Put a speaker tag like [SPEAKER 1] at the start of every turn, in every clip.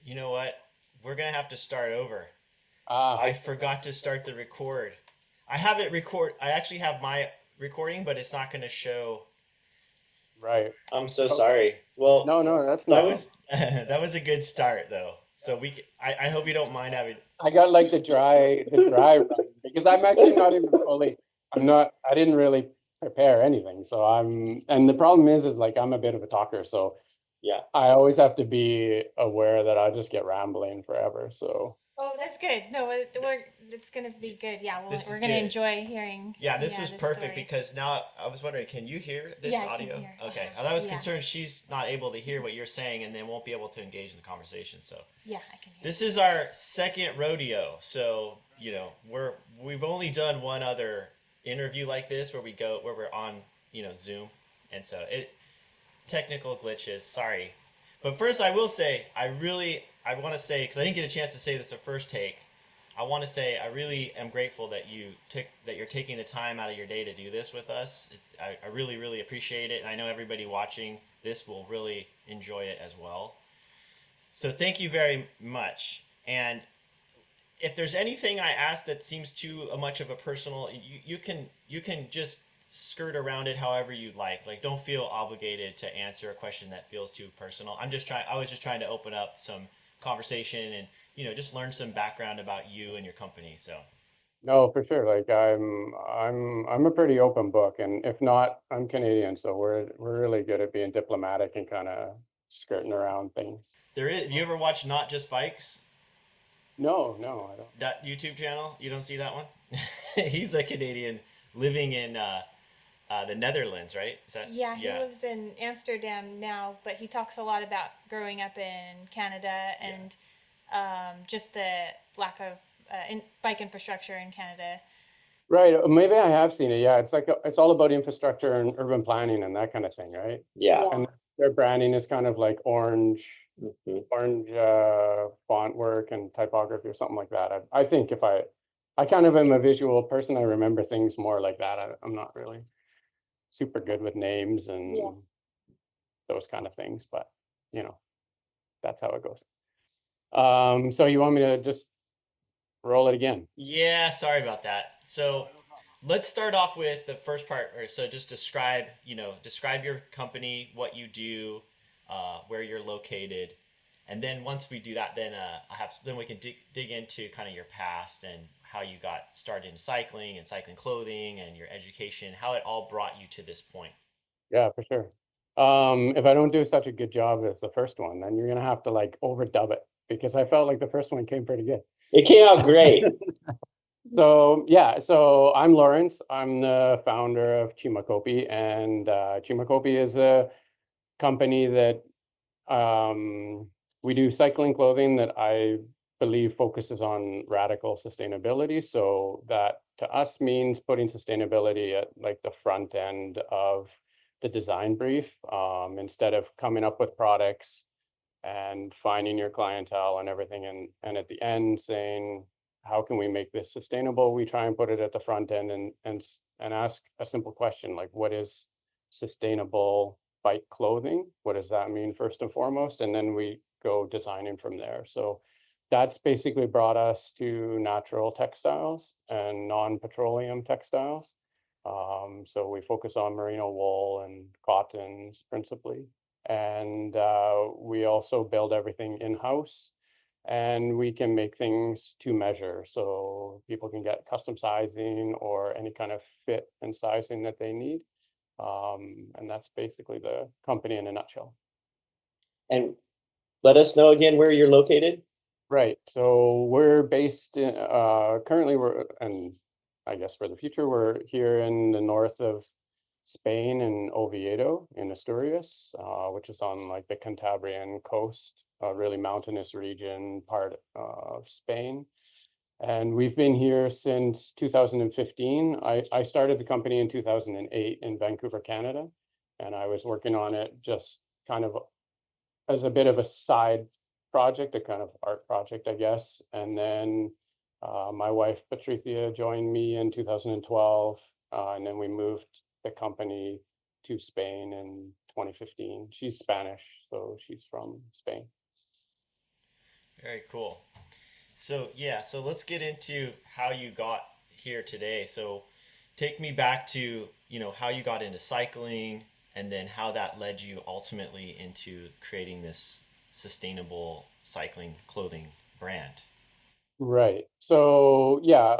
[SPEAKER 1] You know what? We're gonna have to start over.
[SPEAKER 2] Ah,
[SPEAKER 1] I forgot to start the record. I have it record. I actually have my recording, but it's not gonna show.
[SPEAKER 2] right.
[SPEAKER 1] I'm so
[SPEAKER 2] Oh,
[SPEAKER 1] sorry. Well,
[SPEAKER 2] no, no, that's no
[SPEAKER 1] that
[SPEAKER 2] problem.
[SPEAKER 1] was that was a good start though. So I hope you don't mind having.
[SPEAKER 2] I got like the dry run because I'm actually not even fully. I'm not. I didn't really prepare anything, so And the problem is like I'm a bit of a talker, so
[SPEAKER 1] Yeah.
[SPEAKER 2] I always have to be aware that I just get rambling forever. So
[SPEAKER 3] Oh, that's good. No, it's gonna be good. Yeah,
[SPEAKER 1] This is
[SPEAKER 3] we're gonna
[SPEAKER 1] good.
[SPEAKER 3] enjoy hearing,
[SPEAKER 1] Yeah, this
[SPEAKER 3] yeah,
[SPEAKER 1] was
[SPEAKER 3] the
[SPEAKER 1] perfect
[SPEAKER 3] story.
[SPEAKER 1] because now I was wondering, can you hear
[SPEAKER 3] Yeah,
[SPEAKER 1] this
[SPEAKER 3] I can
[SPEAKER 1] audio?
[SPEAKER 3] hear.
[SPEAKER 1] Okay. I was
[SPEAKER 3] Yeah,
[SPEAKER 1] concerned she's not able to hear what you're saying and then won't be able to engage in the conversation. So
[SPEAKER 3] yeah, I can hear.
[SPEAKER 1] this is our second rodeo. So, we've only done one other interview like this where we're on, Zoom. And so it technical glitches, sorry. But first I will say I want to say cuz I didn't get a chance to say this the first take. I want to say I really am grateful that you're taking the time out of your day to do this with us. I really really appreciate it, and I know everybody watching this will really enjoy it as well. So thank you very much. And if there's anything I ask that seems too much of a personal, you can just skirt around it however you'd like. Like, don't feel obligated to answer a question that feels too personal. I was just trying to open up some conversation and just learn some background about you and your company. So
[SPEAKER 2] no, for sure. Like I'm a pretty open book, and if not, I'm Canadian, so we're really good at being diplomatic and kind of skirting around things.
[SPEAKER 1] there is. You ever watch Not Just Bikes?
[SPEAKER 2] No, no, I don't.
[SPEAKER 1] That YouTube channel? You don't see that one? He's a Canadian living in the Netherlands, right? Is that
[SPEAKER 3] Yeah, he
[SPEAKER 1] yeah?
[SPEAKER 3] lives in Amsterdam now, but he talks a lot about growing up in Canada
[SPEAKER 1] Yeah.
[SPEAKER 3] and just the lack of bike infrastructure in Canada.
[SPEAKER 2] Right. Maybe I have seen it. Yeah, it's all about infrastructure and urban planning and that kind of thing, right?
[SPEAKER 1] Yeah.
[SPEAKER 2] And their branding is kind of like
[SPEAKER 1] Mhm.
[SPEAKER 2] orange font work and typography or something like that. I think if I kind of am a visual person, I remember things more like that. I'm not really super good with names and those kind of things, but you know, that's how it goes. So you want me to just roll it again?
[SPEAKER 1] Yeah, sorry about that.
[SPEAKER 2] No,
[SPEAKER 1] So
[SPEAKER 2] no problem.
[SPEAKER 1] let's start off with the first part. Or so just describe your company, what you do, where you're located, and then once we do that, then we can dig into kind of your past and how you got started in cycling and cycling clothing and your education, how it all brought you to this point.
[SPEAKER 2] Yeah, for sure. If I don't do such a good job as the first one, then you're gonna have to like overdub it because I felt like the first one came pretty good.
[SPEAKER 1] It came out great.
[SPEAKER 2] So yeah, so I'm Lawrence. I'm the founder of Cima Coppi, and Cima Coppi is a company that we do cycling clothing that I believe focuses on radical sustainability. So that to us means putting sustainability at like the front end of the design brief, instead of coming up with products and finding your clientele and everything, and at the end saying, how can we make this sustainable? We try and put it at the front end and ask a simple question like, what is sustainable bike clothing? What does that mean first and foremost? And then we go designing from there. So that's basically brought us to natural textiles and non-petroleum textiles. So we focus on merino wool and cottons principally. And we also build everything in-house, and we can make things to measure. So people can get custom sizing or any kind of fit and sizing that they need. And that's basically the company in a nutshell.
[SPEAKER 1] And let us know again where you're located.
[SPEAKER 2] Right. So we're based in, currently and I guess for the future, we're here in the north of Spain in Oviedo in Asturias, which is on like the Cantabrian coast, a really mountainous region part of Spain. And we've been here since 2015. I started the company in 2008 in Vancouver, Canada, and I was working on it just kind of as a bit of a side project, a kind of art project, I guess. And then my wife, Patricia, joined me in 2012. And then we moved the company to Spain in 2015. She's Spanish, so she's from Spain.
[SPEAKER 1] Very cool. So yeah, so let's get into how you got here today. So take me back to, how you got into cycling and then how that led you ultimately into creating this sustainable cycling clothing brand.
[SPEAKER 2] Right. So yeah,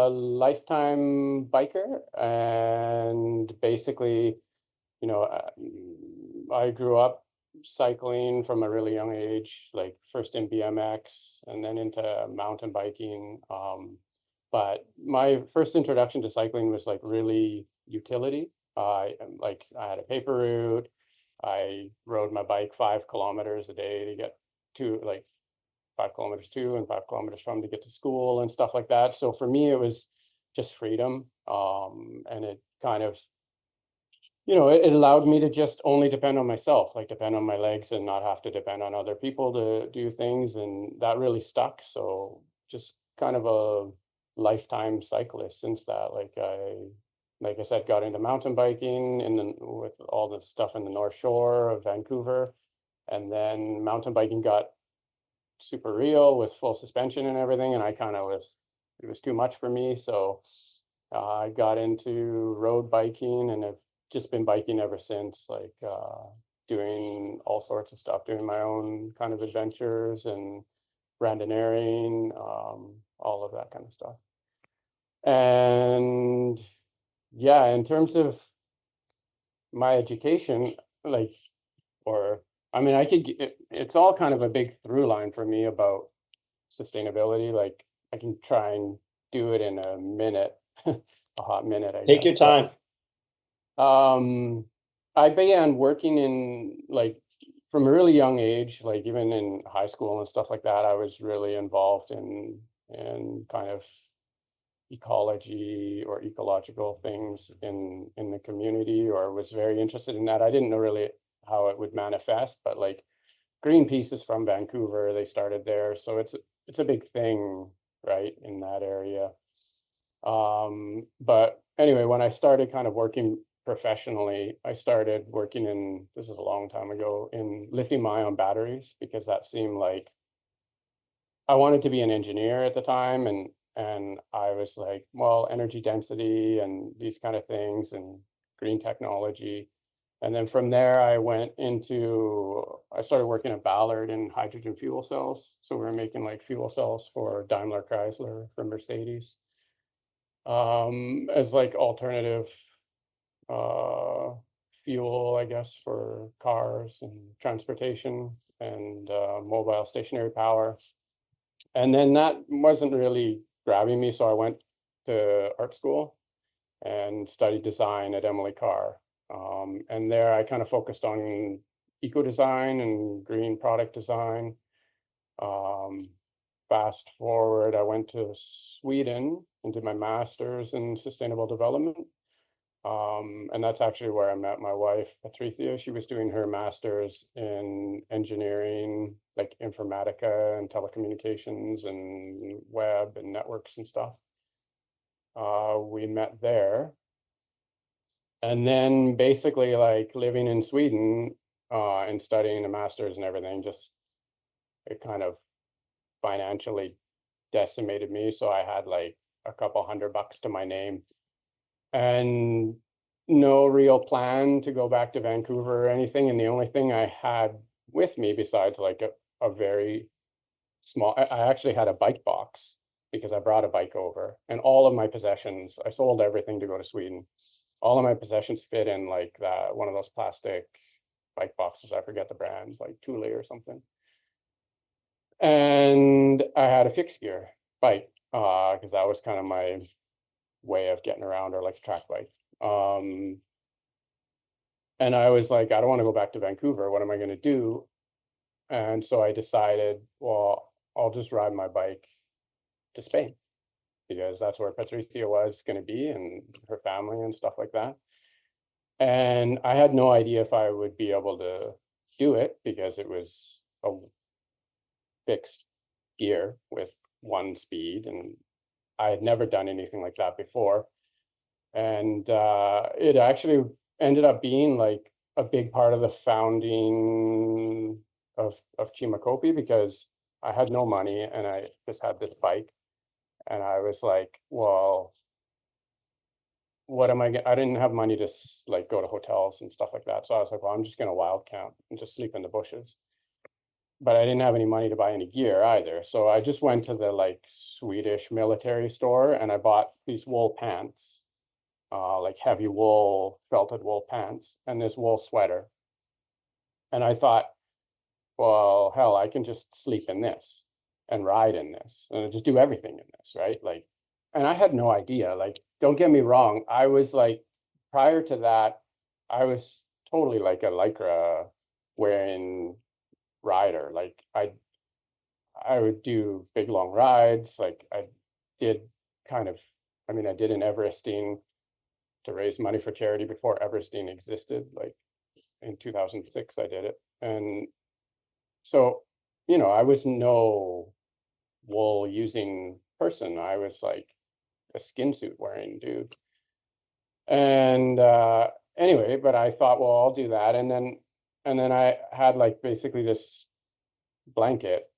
[SPEAKER 2] lifetime biker, and basically, you know, I grew up cycling from a really young age, like first in BMX and then into mountain biking. But my first introduction to cycling was like really utility. I had a paper route. I rode my bike 5 kilometers a day to get to, like, 5 kilometers to and 5 kilometers from, to get to school and stuff like that. So for me, it was just freedom. And it kind of, it allowed me to just only depend on myself, like depend on my legs and not have to depend on other people to do things. And that really stuck. So just kind of a lifetime cyclist since that. Like I said, got into mountain biking with all the stuff in the North Shore of Vancouver. And then mountain biking got super real with full suspension and everything. And it was too much for me. So I got into road biking and have just been biking ever since, doing all sorts of stuff, doing my own kind of adventures and randonneuring, all of that kind of stuff. And yeah, in terms of my education, like, or I mean, it's all kind of a big through line for me about sustainability. Like, I can try and do it in a minute, a hot minute, I
[SPEAKER 1] Take
[SPEAKER 2] guess.
[SPEAKER 1] your time.
[SPEAKER 2] Um, I began working in, like, from a really young age, like even in high school and stuff like that. I was really involved in kind of ecology or ecological things in the community, or was very interested in that. I didn't know really how it would manifest, but like Greenpeace is from Vancouver. They started there, so it's a big thing, right, in that area. But anyway, when I started kind of working professionally, I started working this is a long time ago, in lithium ion batteries, because that seemed like I wanted to be an engineer at the time. And I was like, well, energy density and these kind of things and green technology. And then from there, I started working at Ballard in hydrogen fuel cells. So we were making like fuel cells for Daimler Chrysler, for Mercedes, as like alternative uh, fuel, I guess, for cars and transportation and mobile stationary power. And then that wasn't really grabbing me, so I went to art school and studied design at Emily Carr. And there I kind of focused on eco design and green product design. Um, Fast forward, I went to Sweden and did my master's in sustainable development. And that's actually where I met my wife, Patricia. She was doing her master's in engineering, like informatica and telecommunications and web and networks and stuff. We met there. And then basically, like, living in Sweden and studying a master's and everything, just it kind of financially decimated me. So I had like a couple $100 to my name and no real plan to go back to Vancouver or anything. And the only thing I had with me, besides like a very small, I actually had a bike box because I brought a bike over, and all of my possessions, I sold everything to go to Sweden. All of my possessions fit in like that, one of those plastic bike boxes. I forget the brand, like Thule or something. And I had a fixed gear bike because that was kind of my way of getting around, or like a track bike. And I was like, I don't want to go back to Vancouver. What am I going to do? And so I decided, well, I'll just ride my bike to Spain, because that's where Patricia was going to be and her family and stuff like that. And I had no idea if I would be able to do it, because it was a fixed gear with one speed. And I had never done anything like that before. And it actually ended up being like a big part of the founding of Cima Coppi, because I had no money and I just had this bike, and I was like, well, what am I didn't have money to like go to hotels and stuff like that. So I was like, well, I'm just gonna wild camp and just sleep in the bushes. But I didn't have any money to buy any gear either. So I just went to the like Swedish military store and I bought these wool pants, like heavy wool, felted wool pants, and this wool sweater. And I thought, well, hell, I can just sleep in this and ride in this and just do everything in this, right? Like, and I had no idea. Like, don't get me wrong, I was like, prior to that, I was totally like a lycra wearing rider. Like, I would do big long rides. Like, I did kind of, I mean, I did an Everesting to raise money for charity before Everesting existed. Like in 2006, I did it. And so, I was no wool using person. I was like a skin suit wearing dude. And anyway, but I thought, well, I'll do that. And then I had like basically this blanket,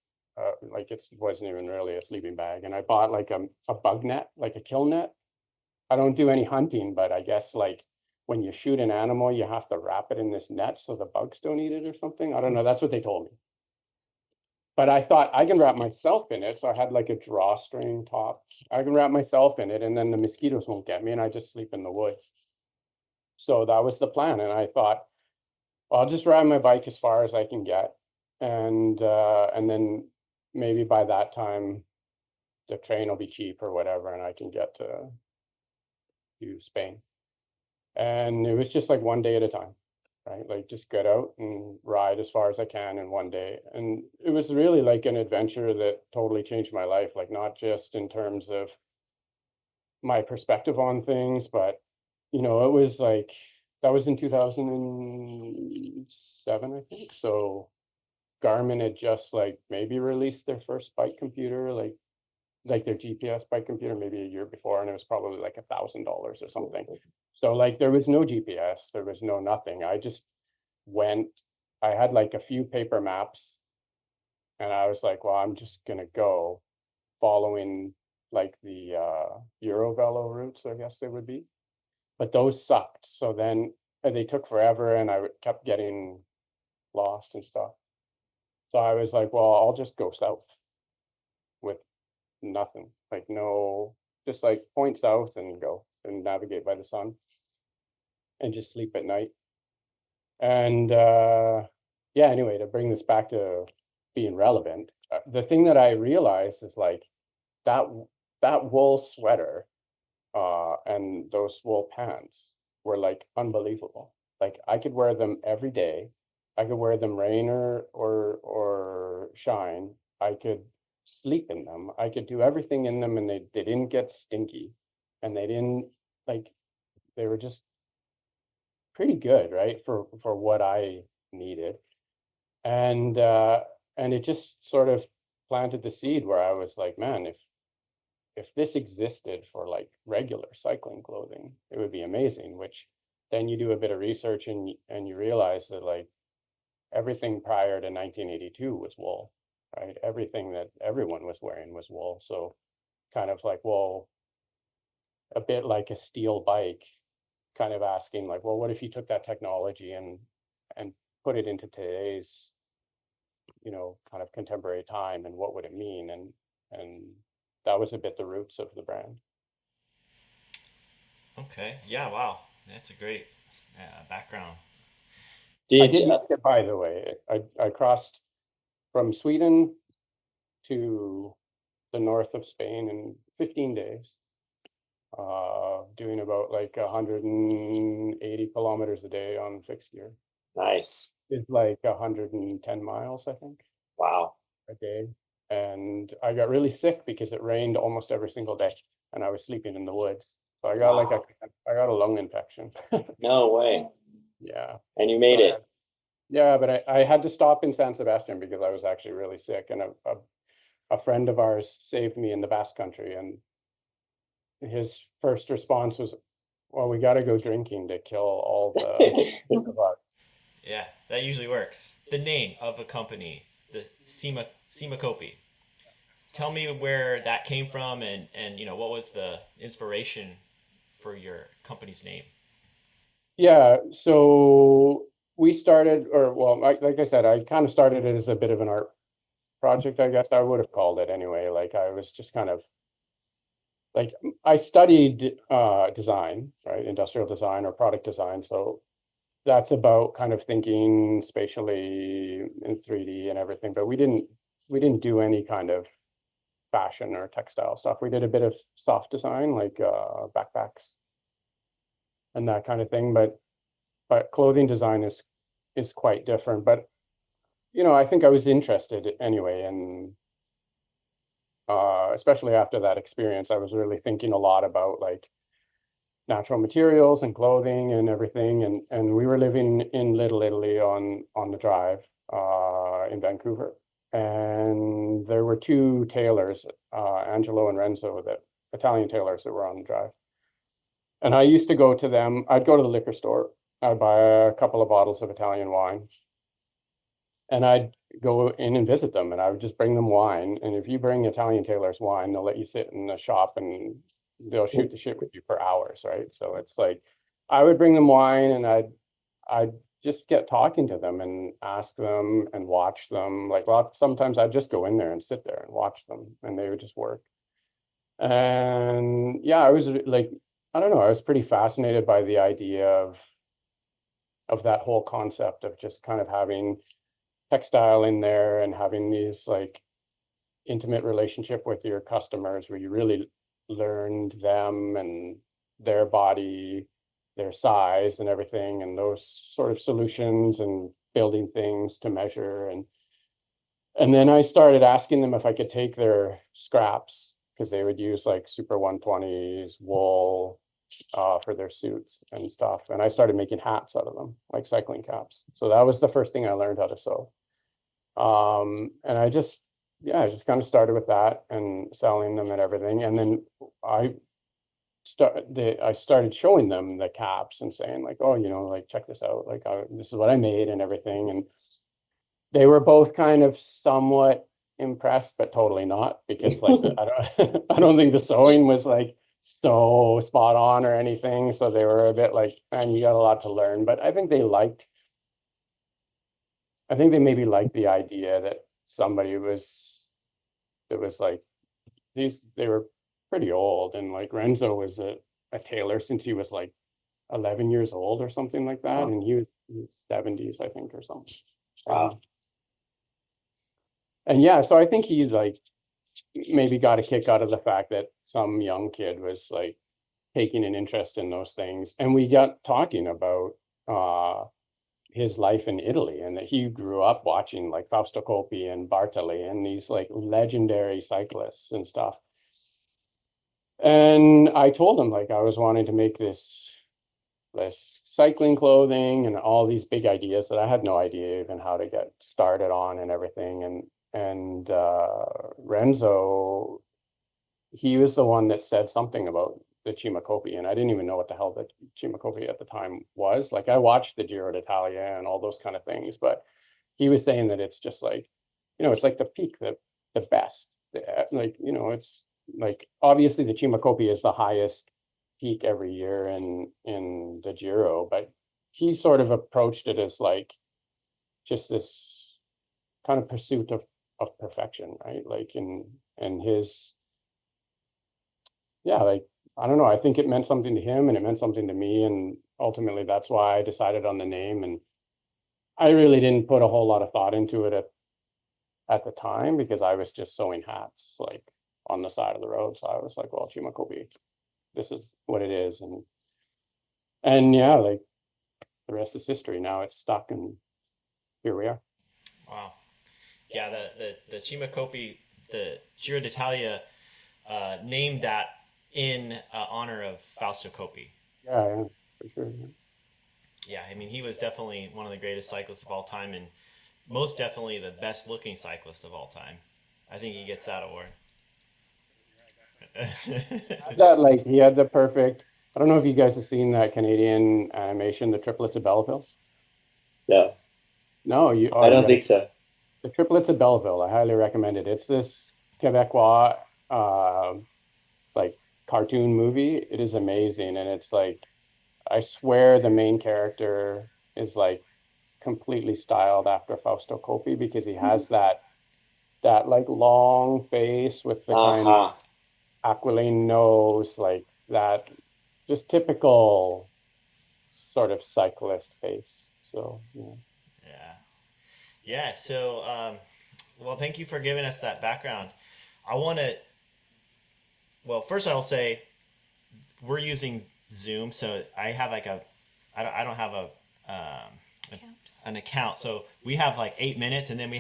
[SPEAKER 2] like it wasn't even really a sleeping bag. And I bought like a bug net, like a kill net. I don't do any hunting, but I guess like when you shoot an animal, you have to wrap it in this net so the bugs don't eat it or something. I don't know. That's what they told me. But I thought I can wrap myself in it. So I had like a drawstring top. I can wrap myself in it and then the mosquitoes won't get me and I just sleep in the woods. So that was the plan. And I thought, well, I'll just ride my bike as far as I can get. And then maybe by that time the train will be cheap or whatever and I can get to Spain. And it was just like one day at a time, right? Like just get out and ride as far as I can in one day. And it was really like an adventure that totally changed my life, like not just in terms of my perspective on things, but it was like that was in 2007, I think. So Garmin had just like maybe released their first bike computer, like their GPS bike computer maybe a year before, and it was probably like $1,000 or something. So like there was no GPS, there was no nothing. I just went, I had like a few paper maps, and I was like, well, I'm just gonna go following like the Eurovelo routes, I guess they would be. But those sucked. So then they took forever, and I kept getting lost and stuff. So I was like, well, I'll just go south with nothing, like no, just like point south and go and navigate by the sun and just sleep at night. And yeah, anyway, to bring this back to being relevant, the thing that I realized is like that that wool sweater and those wool pants were like unbelievable. Like I could wear them every day. I could wear them rain or shine. I could sleep in them. I could do everything in them and they didn't get stinky. And they didn't like they were just pretty good, right? For what I needed. And and it just sort of planted the seed where I was like, man, if this existed for like regular cycling clothing, it would be amazing. Which then you do a bit of research and you realize that like everything prior to 1982 was wool, right? Everything that everyone was wearing was wool. So kind of like, well, a bit like a steel bike, kind of asking like, well, what if you took that technology and put it into today's, kind of contemporary time, and what would it mean? And that was a bit the roots of the brand.
[SPEAKER 1] Okay. Yeah. Wow. That's a great background.
[SPEAKER 2] I
[SPEAKER 4] Did
[SPEAKER 2] did make it, by the way. I crossed from Sweden to the north of Spain in 15 days, doing about like 180 kilometers a day on fixed gear.
[SPEAKER 4] nice.
[SPEAKER 2] It's like 110 miles, I think,
[SPEAKER 4] Wow.
[SPEAKER 2] a day. And I got really sick because it rained almost every single day, and I was sleeping in the woods. So I got
[SPEAKER 4] Wow.
[SPEAKER 2] I got a lung infection.
[SPEAKER 4] No way.
[SPEAKER 2] Yeah.
[SPEAKER 4] And you made
[SPEAKER 2] So
[SPEAKER 4] it.
[SPEAKER 2] yeah, but I had to stop in San Sebastian because I was actually really sick, and a friend of ours saved me in the Basque Country, and his first response was, "Well, we got to go drinking to kill all the bugs."
[SPEAKER 1] Yeah, that usually works. The name of a company the Cima Coppi. Tell me where that came from, and what was the inspiration for your company's name.
[SPEAKER 2] Yeah, so we started, or well, like I said, I kind of started it as a bit of an art project, I guess I would have called it anyway. Like I was just kind of like I studied design, right? Industrial design or product design. So that's about kind of thinking spatially in 3D and everything, but we didn't do any kind of fashion or textile stuff. We did a bit of soft design, like backpacks and that kind of thing, but clothing design is quite different. But I think I was interested anyway, and especially after that experience, I was really thinking a lot about like natural materials and clothing and everything. And we were living in Little Italy on the drive in Vancouver, and there were two tailors, Angelo and Renzo, that Italian tailors that were on the drive. And I used to go to them. I'd go to the liquor store. I'd buy a couple of bottles of Italian wine, and I'd go in and visit them, and I would just bring them wine. And if you bring Italian tailor's wine, they'll let you sit in the shop and they'll shoot the shit with you for hours, right? So it's like I would bring them wine, and I'd just get talking to them and ask them and watch them. Like sometimes I'd just go in there and sit there and watch them, and they would just work. And yeah, I was like, I don't know, I was pretty fascinated by the idea of that whole concept of just kind of having textile in there and having these like intimate relationship with your customers where you really learned them and their body, their size and everything, and those sort of solutions and building things to measure. And then I started asking them if I could take their scraps, because they would use like Super 120s wool for their suits and stuff. And I started making hats out of them, like cycling caps. So that was the first thing I learned how to sew. And I just kind of started with that and selling them and everything. And then I I started showing them the caps and saying like, oh, like check this out, like this is what I made and everything. And they were both kind of somewhat impressed, but totally not, because like I don't I don't think the sewing was like so spot on or anything. So they were a bit like, man, you got a lot to learn. But I think they maybe liked the idea that somebody that was like they were pretty old, and like Renzo was a tailor since he was like 11 years old or something like that, and he was 70s, I think, or something.
[SPEAKER 4] Wow.
[SPEAKER 2] And yeah, so I think he like maybe got a kick out of the fact that some young kid was like taking an interest in those things, and we got talking about his life in Italy, and that he grew up watching like Fausto Coppi and Bartoli and these like legendary cyclists and stuff. And I told him like I was wanting to make this cycling clothing and all these big ideas that I had no idea even how to get started on and everything. And Renzo, he was the one that said something about the Cima Coppi, and I didn't even know what the hell the Cima Coppi at the time was. Like I watched the Giro d'Italia and all those kind of things, but he was saying that it's just like, it's like the peak, the best. Like, it's like obviously the Cima Coppi is the highest peak every year in the Giro, but he sort of approached it as like just this kind of pursuit of perfection, right? Like in his, yeah, like I don't know, I think it meant something to him and it meant something to me, and ultimately that's why I decided on the name. And I really didn't put a whole lot of thought into it at the time, because I was just sewing hats like on the side of the road. So I was like, well, Cima Coppi, this is what it is. And yeah, like the rest is history. Now it's stuck, and here we are.
[SPEAKER 1] Wow. Yeah, the Cima Coppi, the Giro d'Italia, named that in honor of Fausto Coppi.
[SPEAKER 2] Yeah, for sure. Yeah.
[SPEAKER 1] Yeah, I mean, he was definitely one of the greatest cyclists of all time, and most definitely the best looking cyclist of all time. I think he gets that award.
[SPEAKER 2] That like he had the perfect. I don't know if you guys have seen that Canadian animation, The Triplets of Belleville.
[SPEAKER 4] No,
[SPEAKER 2] No, you. Oh,
[SPEAKER 4] I
[SPEAKER 2] you
[SPEAKER 4] don't
[SPEAKER 2] got to
[SPEAKER 4] think so.
[SPEAKER 2] The Triplets of Belleville, I highly recommend it. It's this Quebecois like cartoon movie. It is amazing, and it's like I swear the main character is like completely styled after Fausto Coppi because he has that like long face with the kind of
[SPEAKER 4] Uh-huh.
[SPEAKER 2] aquiline nose, like that, just typical sort of cyclist face. So yeah.
[SPEAKER 1] Yeah. Yeah. So, well, thank you for giving us that background. I want to, well, first I'll say we're using Zoom, so I have like I don't have
[SPEAKER 3] Count.
[SPEAKER 1] an account, so we have like 8 minutes, and then we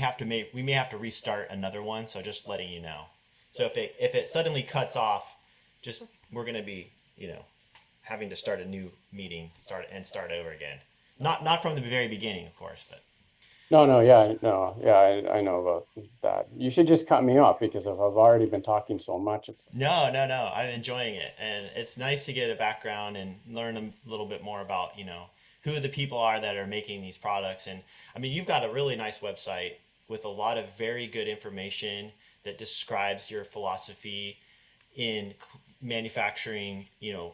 [SPEAKER 1] may have to restart another one. So just letting you know. So if it suddenly cuts off, just we're gonna be having to start a new meeting, start over again. Not from the very beginning, of course, but
[SPEAKER 2] I know about that. You should just cut me off because if I've already been talking so much, it's
[SPEAKER 1] no. I'm enjoying it, and it's nice to get a background and learn a little bit more about who the people are that are making these products. And I mean, you've got a really nice website with a lot of very good information that describes your philosophy in manufacturing,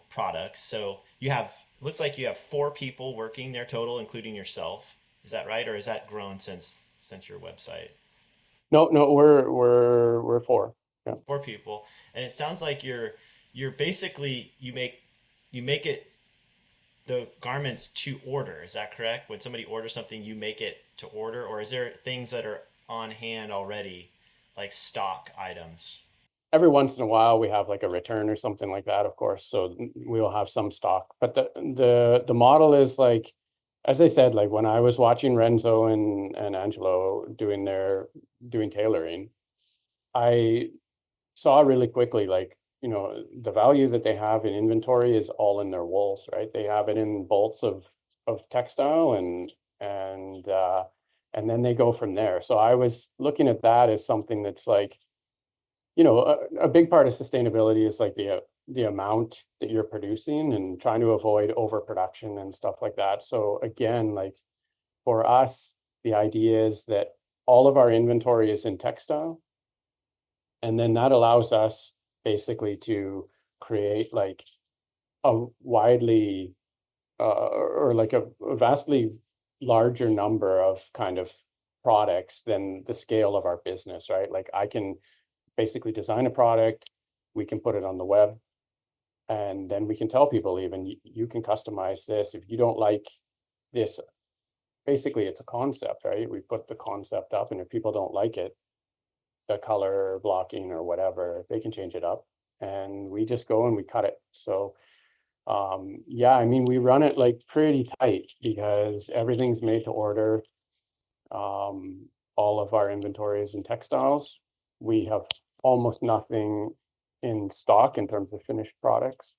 [SPEAKER 1] products. So you have looks like you have 4 people working there total, including yourself. Is that right, or has that grown since your website?
[SPEAKER 2] no, we're four. Yeah.
[SPEAKER 1] 4 people, and it sounds like you're basically you make it the garments to order. Is that correct? When somebody orders something, you make it to order, or is there things that are on hand already, like stock items?
[SPEAKER 2] Every once in a while we have like a return or something like that, of course. So we'll have some stock. But the model is like, as I said, like when I was watching Renzo and Angelo doing tailoring, I saw really quickly like, the value that they have in inventory is all in their wools, right? They have it in bolts of textile and and then they go from there. So I was looking at that as something that's like, a big part of sustainability is like the amount that you're producing and trying to avoid overproduction and stuff like that. So again, like for us, the idea is that all of our inventory is in textile, and then that allows us basically to create like a widely or like a vastly larger number of kind of products than the scale of our business, right? Like I can basically design a product, we can put it on the web, and then we can tell people even you can customize this. If you don't like this, basically it's a concept, right? We put the concept up, and if people don't like it, the color blocking or whatever, they can change it up, and we just go and we cut it. So yeah, I mean, we run it like pretty tight because everything's made to order. All of our inventory is in textiles. We have almost nothing in stock in terms of finished products.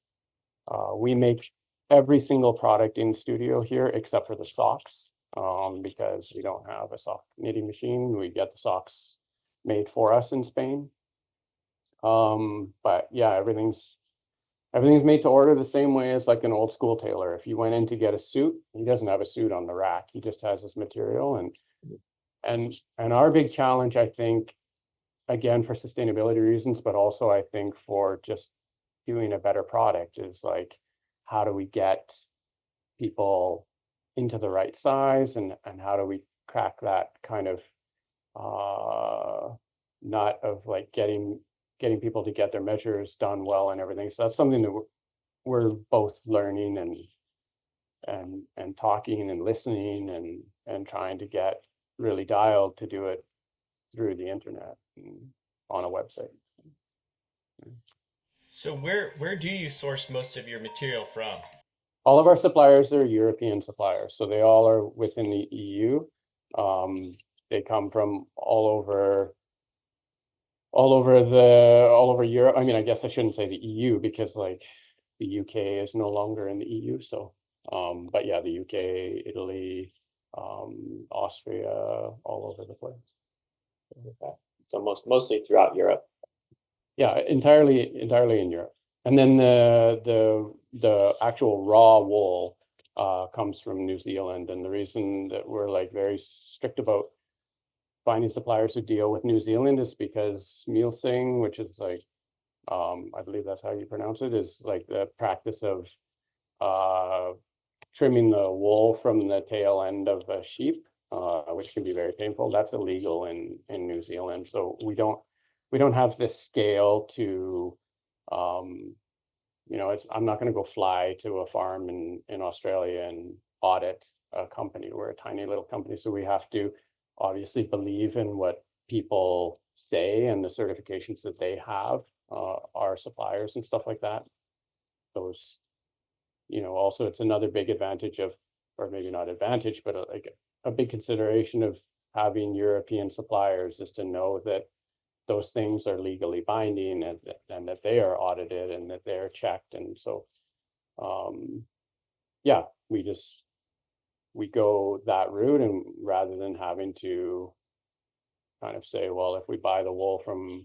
[SPEAKER 2] We make every single product in studio here except for the socks, because we don't have a sock knitting machine. We get the socks made for us in Spain. But yeah, everything's made to order the same way as like an old school tailor. If you went in to get a suit, he doesn't have a suit on the rack. He just has his material, and our big challenge, I think, again for sustainability reasons, but also I think for just doing a better product is like, how do we get people into the right size, and how do we crack that kind of nut of like getting people to get their measures done well and everything. So that's something that we're both learning and talking and listening and trying to get really dialed to do it through the internet and on a website.
[SPEAKER 1] So where do you source most of your material from?
[SPEAKER 2] All of our suppliers are European suppliers, so they all are within the EU. They come from all over Europe. I mean, I guess I shouldn't say the EU because like the UK is no longer in the EU. So, but yeah, the UK, Italy, Austria, all over the place.
[SPEAKER 4] So mostly throughout Europe.
[SPEAKER 2] Yeah, entirely in Europe. And then the actual raw wool comes from New Zealand. And the reason that we're like very strict about finding suppliers who deal with New Zealand is because mulesing, which is like, I believe that's how you pronounce it, is like the practice of trimming the wool from the tail end of a sheep, which can be very painful. That's illegal in New Zealand. So we don't have this scale to, I'm not going to go fly to a farm in Australia and audit a company. We're a tiny little company, so we have to obviously believe in what people say and the certifications that they have, our suppliers and stuff like that. Those, also it's another big advantage of, or maybe not advantage, but like a big consideration of having European suppliers is to know that those things are legally binding and that they are audited and that they're checked. And so, yeah, we go that route, and rather than having to kind of say, well, if we buy the wool from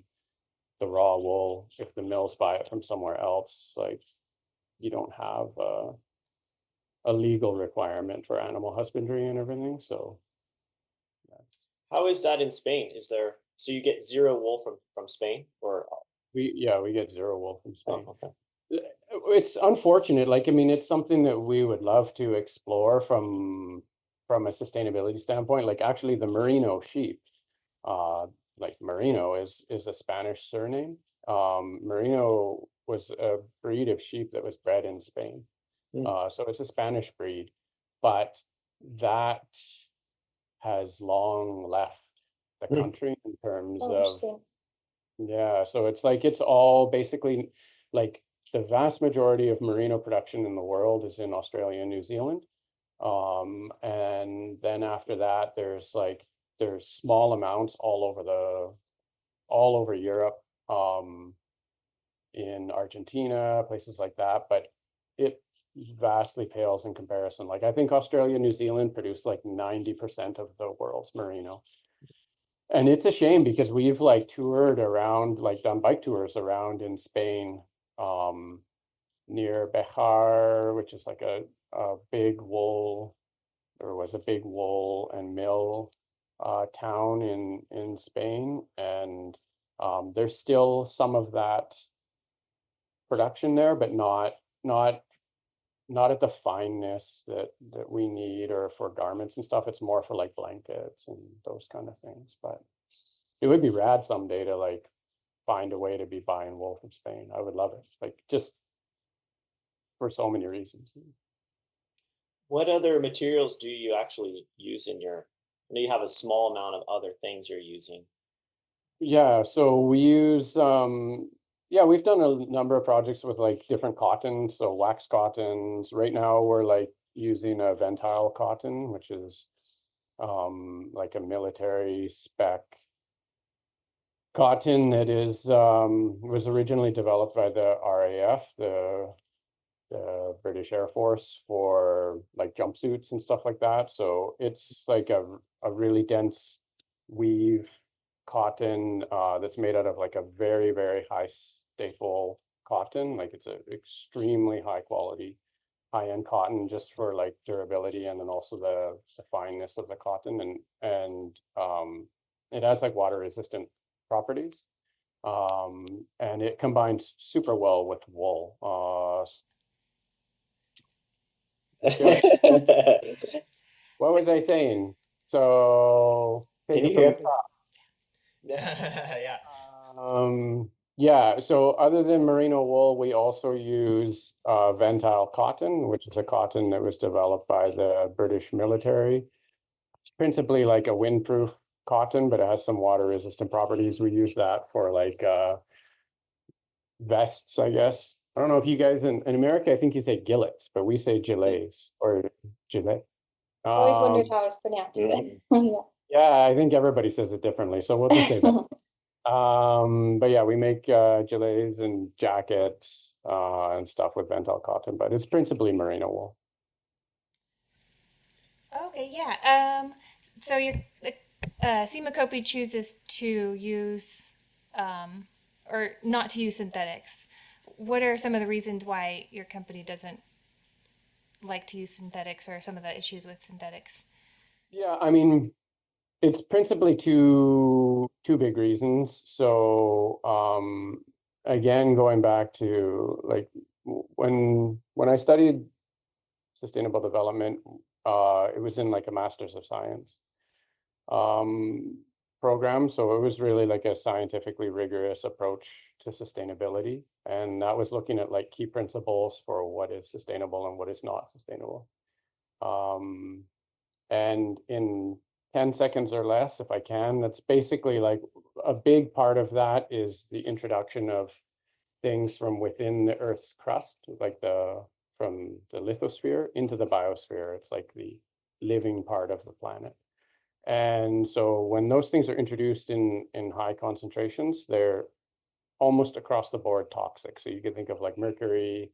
[SPEAKER 2] the raw wool, if the mills buy it from somewhere else, like you don't have a legal requirement for animal husbandry and everything. So
[SPEAKER 4] How is that in Spain? Is there, so you get zero wool from Spain, or?
[SPEAKER 2] we get zero wool from Spain.
[SPEAKER 4] Oh, okay.
[SPEAKER 2] It's unfortunate. Like, I mean, it's something that we would love to explore from a sustainability standpoint. Like, actually, the Merino sheep, like Merino is a Spanish surname. Merino was a breed of sheep that was bred in Spain. So it's a Spanish breed, but that has long left the country in terms
[SPEAKER 5] Oh,
[SPEAKER 2] of,
[SPEAKER 5] interesting.
[SPEAKER 2] yeah, so it's like it's all basically like the vast majority of merino production in the world is in Australia and New Zealand. And then after that, there's small amounts all over Europe, in Argentina, places like that, but it vastly pales in comparison. Like I think Australia, New Zealand produce like 90% of the world's merino. And it's a shame because we've like toured around, like done bike tours around in Spain, near Bejar, which is like a big wool, or was a big wool and mill town in Spain. And there's still some of that production there, but not at the fineness that we need, or for garments and stuff. It's more for like blankets and those kind of things. But it would be rad someday to like find a way to be buying wool from Spain. I would love it, like just for so many reasons.
[SPEAKER 4] What other materials do you actually use in your? I know you have a small amount of other things you're using.
[SPEAKER 2] Yeah, so we use yeah, we've done a number of projects with like different cottons, so wax cottons. Right now we're like using a ventile cotton, which is like a military spec cotton that is was originally developed by the RAF, the British Air Force, for like jumpsuits and stuff like that. So it's like a really dense weave cotton that's made out of like a very, very high staple cotton. Like it's a extremely high quality, high-end cotton, just for like durability, and then also the fineness of the cotton, and it has like water resistant properties. And it combines super well with wool. What was I saying? So take
[SPEAKER 4] Can
[SPEAKER 2] it
[SPEAKER 4] you
[SPEAKER 2] from
[SPEAKER 4] hear
[SPEAKER 2] the
[SPEAKER 4] me?
[SPEAKER 2] top.
[SPEAKER 1] Yeah.
[SPEAKER 2] Yeah, so other than merino wool, we also use ventile cotton, which is a cotton that was developed by the British military. It's principally like a windproof cotton, but it has some water resistant properties. We use that for like vests, I guess. I don't know if you guys in America, I think you say gillets, but we say gilets or gilet.
[SPEAKER 5] Always wondered how it's pronounced. Yeah.
[SPEAKER 2] Yeah, I think everybody says it differently, so we'll just say that. But yeah, we make gilets and jackets and stuff with ventile cotton, but it's principally merino wool.
[SPEAKER 3] Okay, yeah. So your Cima Coppi chooses to use or not to use synthetics. What are some of the reasons why your company doesn't like to use synthetics, or some of the issues with synthetics?
[SPEAKER 2] Yeah, I mean, It's principally two big reasons. So again, going back to like when I studied sustainable development, it was in like a Master's of Science um, program. So it was really like a scientifically rigorous approach to sustainability. And that was looking at like key principles for what is sustainable and what is not sustainable. And in 10 seconds or less, if I can, that's basically like a big part of that is the introduction of things from within the Earth's crust, like from the lithosphere into the biosphere. It's like the living part of the planet. And so when those things are introduced in high concentrations, they're almost across the board toxic. So you can think of like mercury,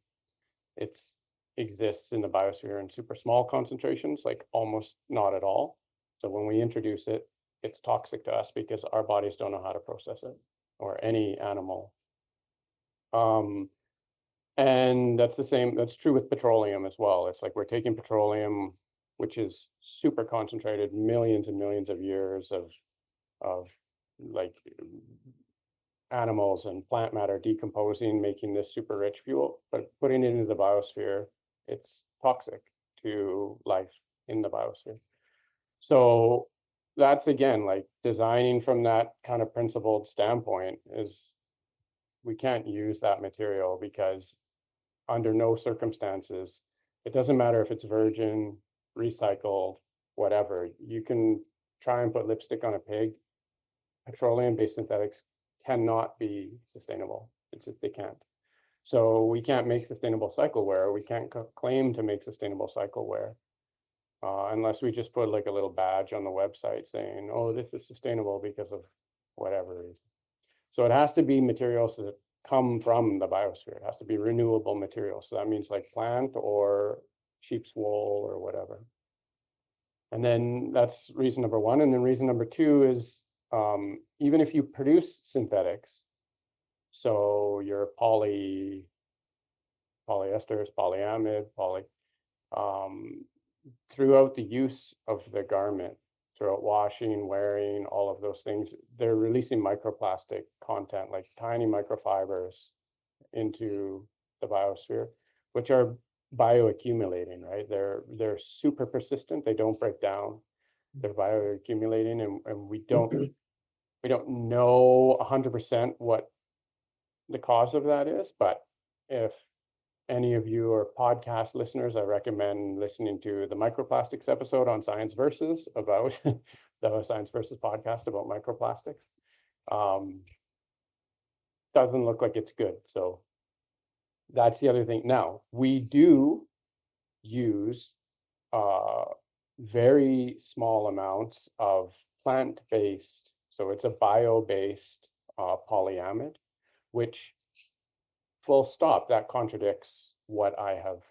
[SPEAKER 2] it's exists in the biosphere in super small concentrations, like almost not at all. So when we introduce it, it's toxic to us because our bodies don't know how to process it, or any animal. And that's true with petroleum as well. It's like we're taking petroleum, which is super concentrated, millions and millions of years of like animals and plant matter decomposing, making this super rich fuel, but putting it into the biosphere, it's toxic to life in the biosphere. So that's again, like designing from that kind of principled standpoint is we can't use that material because under no circumstances, it doesn't matter if it's virgin, recycled, whatever, you can try and put lipstick on a pig. Petroleum-based synthetics cannot be sustainable. It's just, they can't. So we can't make sustainable cycle wear. We can't claim to make sustainable cycle wear unless we just put like a little badge on the website saying, oh, this is sustainable because of whatever reason. So it has to be materials that come from the biosphere. It has to be renewable materials. So that means like plant or sheep's wool or whatever. And then that's reason number one. And then reason number two is even if you produce synthetics, so your polyesters, polyamide, throughout the use of the garment, throughout washing, wearing, all of those things, they're releasing microplastic content, like tiny microfibers into the biosphere, which are bioaccumulating, right? They're super persistent. They don't break down. They're bioaccumulating, and we don't know 100% what the cause of that is, but if any of you are podcast listeners, I recommend listening to the microplastics episode on Science Versus about the Science Versus podcast about microplastics. Doesn't look like it's good. So that's the other thing. Now, we do use very small amounts of plant-based, so it's a bio-based polyamide, which full stop, that contradicts what I have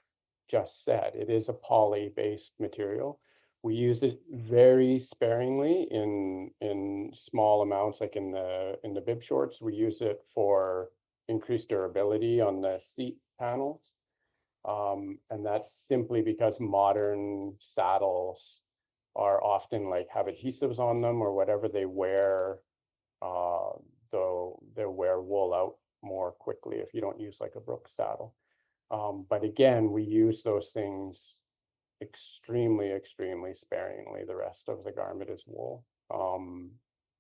[SPEAKER 2] just said. It is a poly-based material. We use it very sparingly in small amounts, like in the bib shorts. We use it for increased durability on the seat panels. And that's simply because modern saddles are often like have adhesives on them or whatever they wear, they'll wear wool out more quickly if you don't use like a Brooks saddle. But again, we use those things extremely, extremely sparingly. The rest of the garment is wool.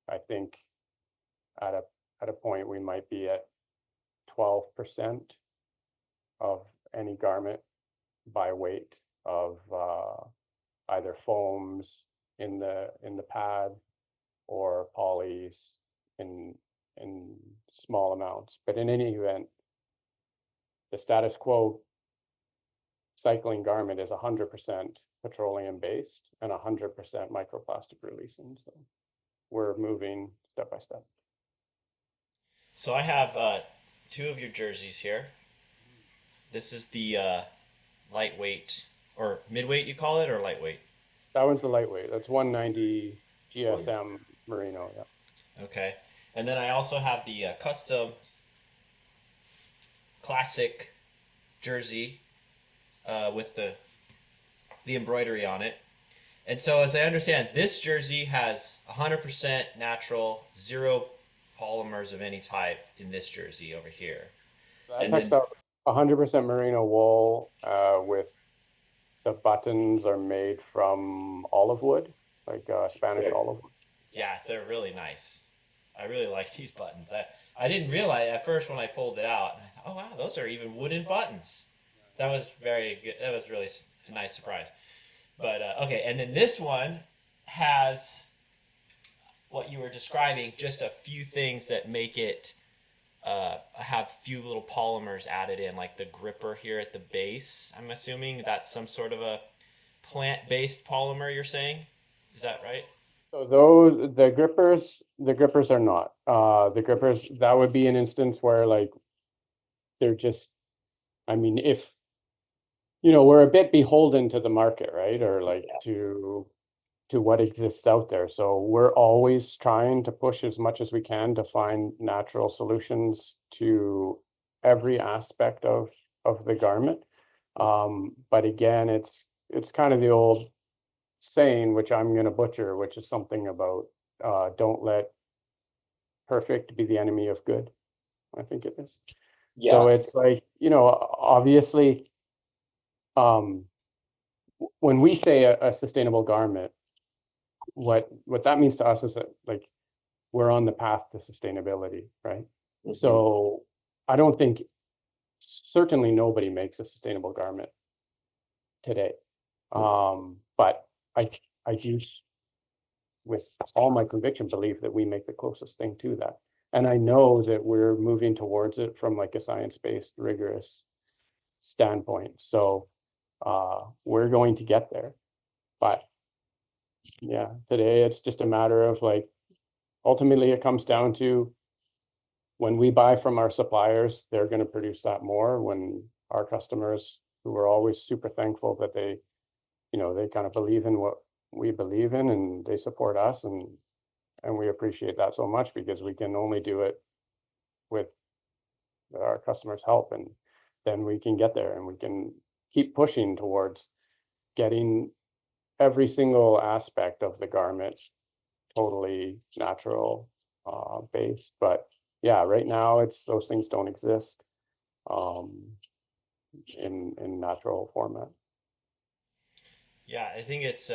[SPEAKER 2] I think at a point we might be at 12% of any garment by weight of either foams in the pad or polys in small amounts. But in any event, the status quo cycling garment is 100% petroleum based and 100% microplastic releasing. So we're moving step by step.
[SPEAKER 1] So I have two of your jerseys here. This is the lightweight or midweight, you call it, or lightweight?
[SPEAKER 2] That one's the lightweight. That's 190 GSM merino. Yeah.
[SPEAKER 1] Okay. And then I also have the custom classic jersey with the embroidery on it. And so, as I understand, this jersey has 100% natural, zero polymers of any type in this jersey over here.
[SPEAKER 2] That
[SPEAKER 1] And then,
[SPEAKER 2] textile, 100% merino wool, with the buttons are made from olive wood, like Spanish
[SPEAKER 4] Right.
[SPEAKER 2] olive wood.
[SPEAKER 1] yeah, they're really nice. I really like these buttons. I didn't realize at first when I pulled it out. And I thought, oh wow, those are even wooden buttons. That was very good. That was really a nice surprise. But okay, and then this one has what you were describing, just a few things that make it have few little polymers added in, like the gripper here at the base. I'm assuming that's some sort of a plant-based polymer. You're saying, is that right?
[SPEAKER 2] So the grippers are not. The grippers, that would be an instance where like they're just, I mean, if, we're a bit beholden to the market, right? Or like to what exists out there. So we're always trying to push as much as we can to find natural solutions to every aspect of the garment. But again, it's kind of the old saying, which I'm going to butcher, which is something about don't let perfect be the enemy of good. I think it is.
[SPEAKER 4] Yeah.
[SPEAKER 2] So it's like, obviously, um, when we say a sustainable garment, what that means to us is that like we're on the path to sustainability, right?
[SPEAKER 4] Mhm.
[SPEAKER 2] So I don't think, certainly nobody makes a sustainable garment today. But I do, with all my conviction, believe that we make the closest thing to that. And I know that we're moving towards it from like a science-based, rigorous standpoint. So we're going to get there. But yeah, today it's just a matter of like, ultimately it comes down to when we buy from our suppliers, they're going to produce that more. When our customers, who are always super thankful that they kind of believe in what we believe in and they support us, and we appreciate that so much because we can only do it with our customers' help, and then we can get there and we can keep pushing towards getting every single aspect of the garment totally natural based. But yeah, right now it's those things don't exist um, in natural format.
[SPEAKER 1] Yeah, I think it's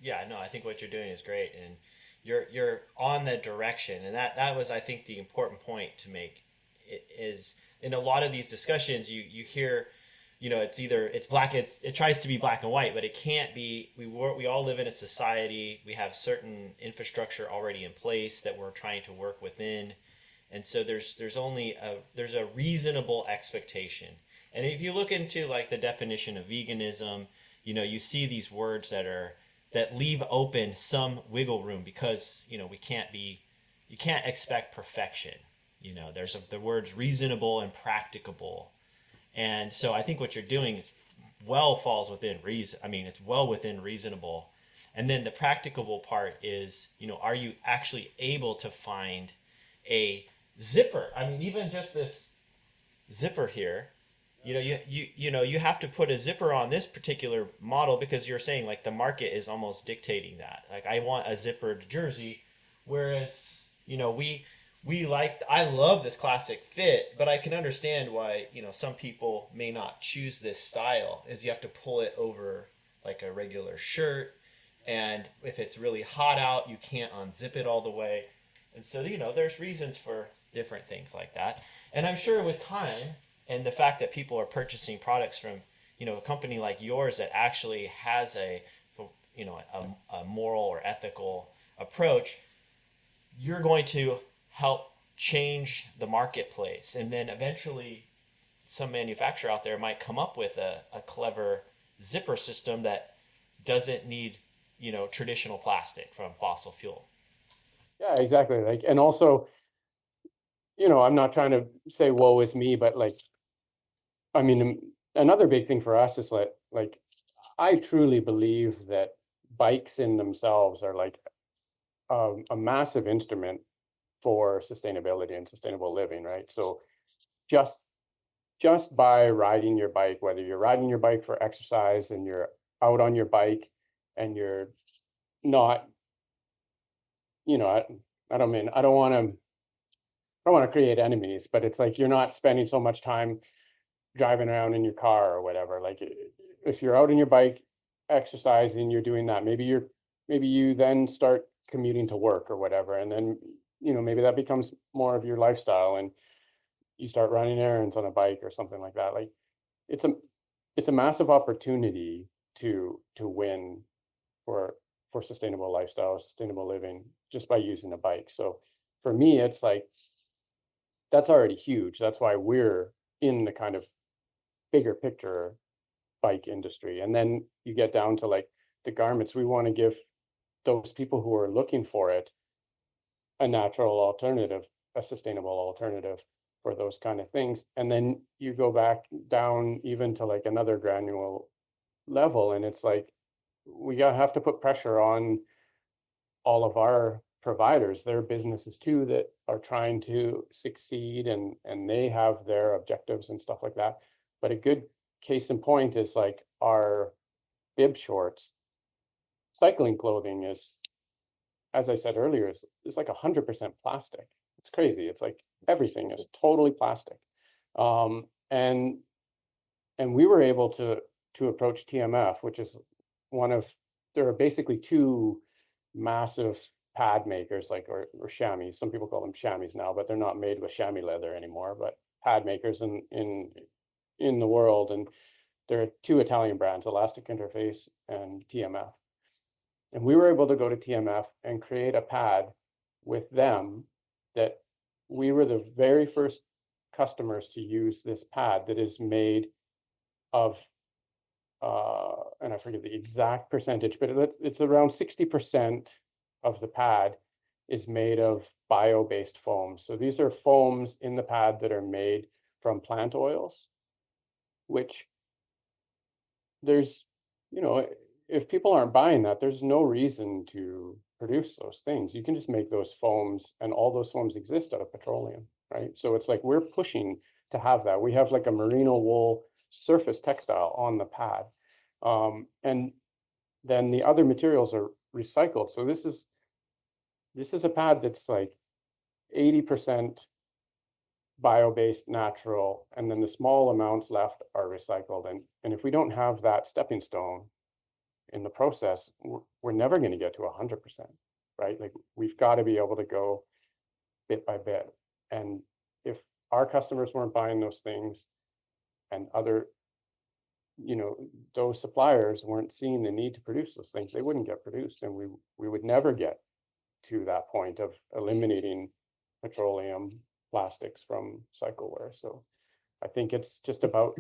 [SPEAKER 1] yeah, no, I think what you're doing is great, and you're on the direction, and that was, I think, the important point to make. It is in a lot of these discussions you hear, it's black, it tries to be black and white, but it can't be. We all live in a society. We have certain infrastructure already in place that we're trying to work within, and so there's a reasonable expectation. And if you look into like the definition of veganism, you see these words that leave open some wiggle room, because you can't expect perfection. There's the words reasonable and practicable, and so I think what you're doing is falls within reason. I mean, it's well within reasonable. And then the practicable part is, are you actually able to find a zipper? I mean, even just this zipper here, you have to put a zipper on this particular model because you're saying like the market is almost dictating that. Like, I want a zippered jersey, whereas I love this classic fit, but I can understand why some people may not choose this style, is you have to pull it over like a regular shirt, and if it's really hot out, you can't unzip it all the way. And so there's reasons for different things like that. And I'm sure with time and the fact that people are purchasing products from a company like yours that actually has a moral or ethical approach, you're going to help change the marketplace. And then eventually some manufacturer out there might come up with a clever zipper system that doesn't need traditional plastic from fossil fuel.
[SPEAKER 2] Yeah, exactly. Like, and also, I'm not trying to say woe is me, but like, I mean, another big thing for us is like I truly believe that bikes in themselves are like a massive instrument for sustainability and sustainable living, right? So just just by riding your bike, whether you're riding your bike for exercise and you're out on your bike and you're not, I don't mean, I don't want to create enemies, but it's like, you're not spending so much time driving around in your car or whatever. Like, if you're out on your bike exercising, you're doing that. Maybe you then start commuting to work or whatever, and then maybe that becomes more of your lifestyle, and you start running errands on a bike or something like that. Like, it's a massive opportunity to win for sustainable lifestyle, sustainable living, just by using a bike. So for me, it's like, that's already huge. That's why we're in the kind of bigger picture bike industry. And then you get down to like the garments. We want to give those people who are looking for it a natural alternative, a sustainable alternative for those kind of things. And then you go back down even to like another granular level, and it's like, we have to put pressure on all of our providers, their businesses too, that are trying to succeed, and they have their objectives and stuff like that. But a good case in point is like our bib shorts. Cycling clothing is, as I said earlier, is like 100% plastic. It's crazy. It's like everything is totally plastic. Um, and we were able to approach TMF, which is one of, there are basically two massive pad makers, like, or chamois. Some people call them chamois now, but they're not made with chamois leather anymore, but pad makers in the world. And there are two Italian brands, Elastic Interface and TMF. And we were able to go to TMF and create a pad with them, that we were the very first customers to use this pad that is made of, and I forget the exact percentage, but it's around 60% of the pad is made of bio-based foams. So these are foams in the pad that are made from plant oils, which there's, if people aren't buying that, there's no reason to produce those things. You can just make those foams, and all those foams exist out of petroleum, right? So it's like, we're pushing to have that. We have like a merino wool surface textile on the pad. And then the other materials are recycled. So this is a pad that's like 80% bio-based, natural, and then the small amounts left are recycled. And if we don't have that stepping stone in the process, we're never going to get to 100%, right? Like, we've got to be able to go bit by bit. And if our customers weren't buying those things, and other, those suppliers weren't seeing the need to produce those things, they wouldn't get produced, and we would never get to that point of eliminating petroleum plastics from cycleware. So I think it's just about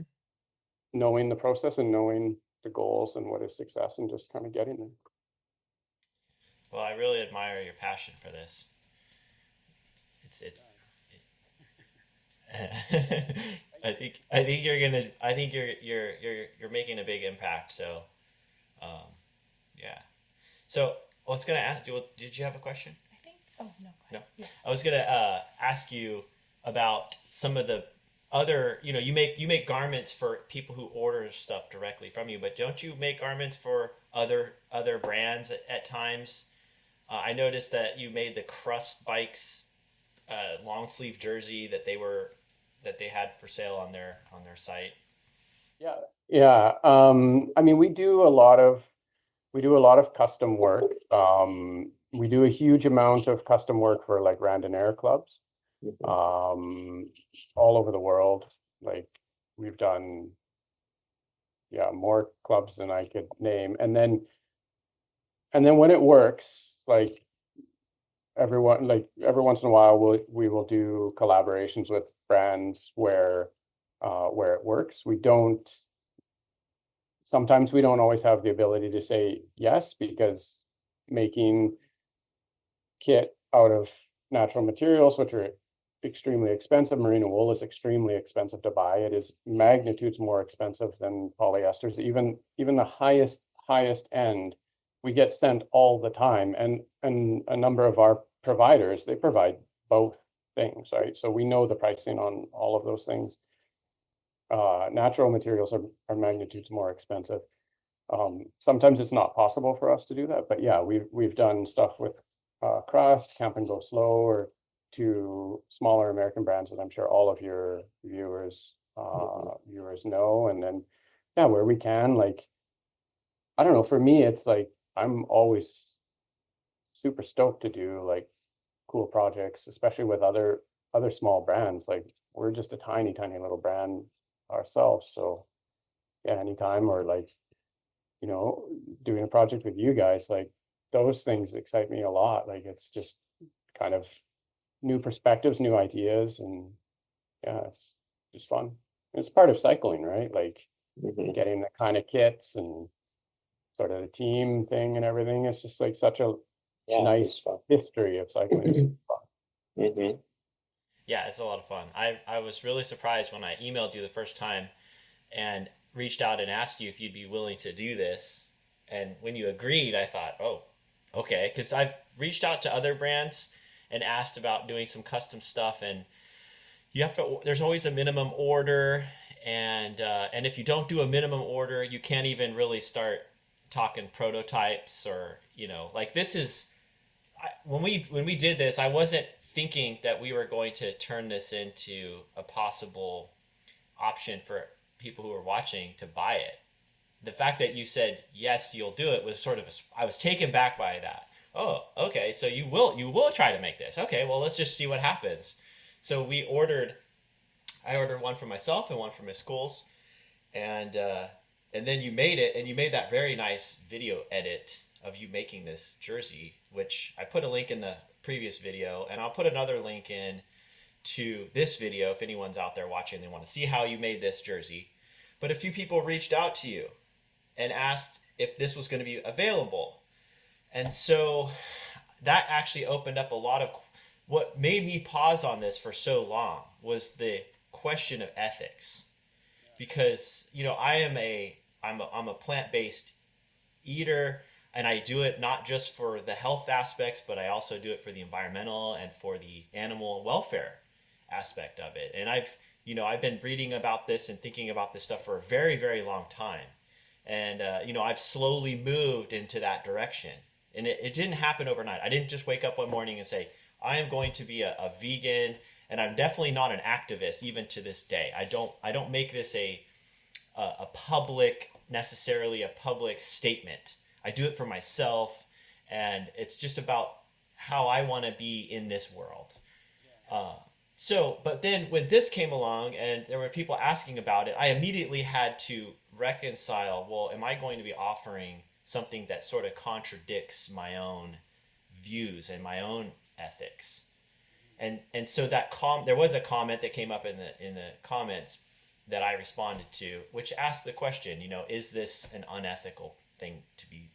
[SPEAKER 2] knowing the process and knowing the goals and what is success, and just kind of getting there.
[SPEAKER 1] Well, I really admire your passion for this. It's I think you're making a big impact. So, yeah. So I was gonna ask you. Did you have a question?
[SPEAKER 3] I think. Oh no. Go ahead.
[SPEAKER 1] No. I was gonna ask you about some of the other. You make garments for people who order stuff directly from you, but don't you make garments for other brands at times? I noticed that you made the Crust Bikes long sleeve jersey that they had for sale on their site.
[SPEAKER 2] Yeah. Yeah. I mean, we do a lot of custom work. We do a huge amount of custom work for like randonneur clubs, all over the world. Like, we've done, yeah, more clubs than I could name. And then when it works, like, every once in a while, we will do collaborations with brands where it works. Sometimes we don't always have the ability to say yes, because making kit out of natural materials, which are extremely expensive, merino wool is extremely expensive to buy. It is magnitudes more expensive than polyesters. Even the highest end, we get sent all the time, and a number of our providers, they provide both things, right? So we know the pricing on all of those things. Natural materials are magnitudes more expensive. Sometimes it's not possible for us to do that, but yeah, we've done stuff with Crust, Camp and Go Slow, or to smaller American brands that I'm sure all of your viewers know. And then yeah, where we can, like, I don't know, for me it's like I'm always super stoked to do like cool projects, especially with other small brands. Like we're just a tiny little brand ourselves, so yeah, anytime, or like, you know, doing a project with you guys, like those things excite me a lot. Like it's just kind of new perspectives, new ideas, and yeah, it's just fun. It's part of cycling, right? Like
[SPEAKER 4] Mhm.
[SPEAKER 2] getting the kind of kits and sort of the team thing and everything. It's just like such a
[SPEAKER 4] Yeah, it's
[SPEAKER 2] nice
[SPEAKER 4] fun.
[SPEAKER 2] history of cycling. It's fun.
[SPEAKER 4] Hmm.
[SPEAKER 1] Yeah, it's a lot of fun. I was really surprised when I emailed you the first time and reached out and asked you if you'd be willing to do this. And when you agreed, I thought, oh, okay, because I've reached out to other brands and asked about doing some custom stuff, and you have to. There's always a minimum order, and if you don't do a minimum order, you can't even really start talking prototypes, or like this is when we did this, I wasn't thinking that we were going to turn this into a possible option for people who are watching to buy it. The fact that you said yes, you'll do it was sort of I was taken back by that. Oh, okay, so you will try to make this. Okay, well, let's just see what happens. So I ordered one for myself and one for my schools, and and then you made it, and you made that very nice video edit of you making this jersey, which I put a link in the previous video, and I'll put another link in to this video if anyone's out there watching and they want to see how you made this jersey. But a few people reached out to you and asked if this was going to be available. And so that actually opened up a lot of what made me pause on this for so long was the question of ethics. Because, I'm a plant-based eater, and I do it not just for the health aspects, but I also do it for the environmental and for the animal welfare aspect of it. And I've been reading about this and thinking about this stuff for a very, very long time. And, I've slowly moved into that direction. And it didn't happen overnight. I didn't just wake up one morning and say, I am going to be a vegan, and I'm definitely not an activist even to this day. I don't make this a public, necessarily a public statement. I do it for myself, and it's just about how I want to be in this world. But then when this came along and there were people asking about it, I immediately had to reconcile, well, am I going to be offering something that sort of contradicts my own views and my own ethics? And so there was a comment that came up in the comments that I responded to, which asked the question, is this an unethical thing to be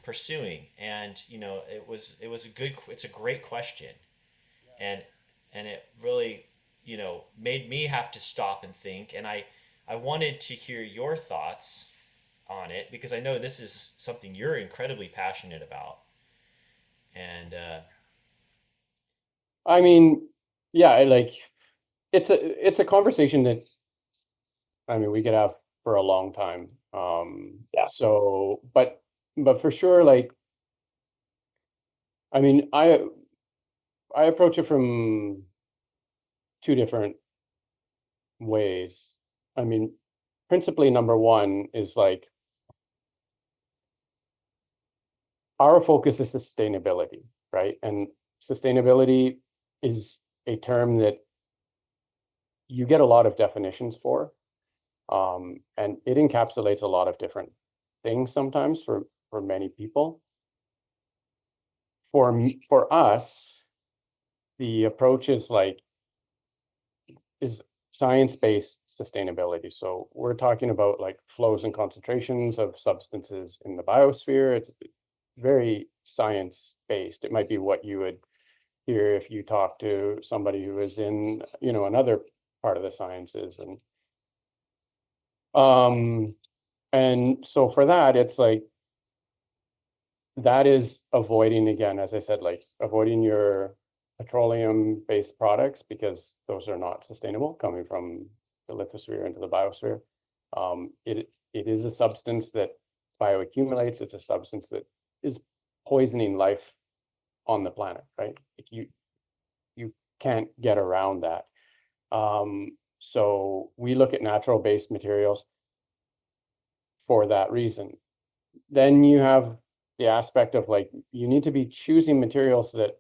[SPEAKER 1] pursuing? And it's a great question, and it really made me have to stop and think, and I wanted to hear your thoughts on it because I know this is something you're incredibly passionate about, and
[SPEAKER 2] I mean, yeah, it's a conversation that I mean we could have for a long time.
[SPEAKER 4] Yeah.
[SPEAKER 2] So, but for sure, like, I mean, I approach it from two different ways. I mean, principally, number one is like our focus is sustainability, right? And sustainability is a term that you get a lot of definitions for, and it encapsulates a lot of different things sometimes for many people. For us, the approach is science-based sustainability. So we're talking about like flows and concentrations of substances in the biosphere. It's very science-based. It might be what you would hear if you talk to somebody who is in, another part of the sciences. Um, and so for that, it's like that is avoiding, again, as I said, like avoiding your petroleum-based products because those are not sustainable coming from the lithosphere into the biosphere. It is a substance that bioaccumulates. It's a substance that is poisoning life on the planet, right? You can't get around that. So we look at natural-based materials for that reason. Then you have the aspect of like, you need to be choosing materials that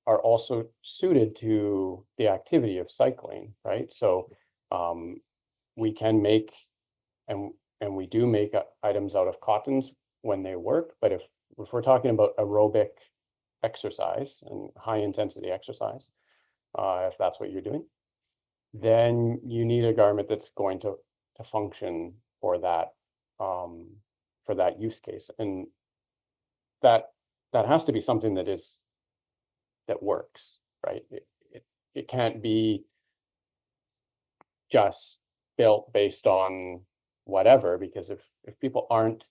[SPEAKER 2] are also suited to the activity of cycling, right? So we can make, and we do make items out of cottons when they work, but if we're talking about aerobic exercise and high intensity exercise, if that's what you're doing, then you need a garment that's going to function for that use case. And that has to be something that works, right? It can't be just built based on whatever, because if people aren't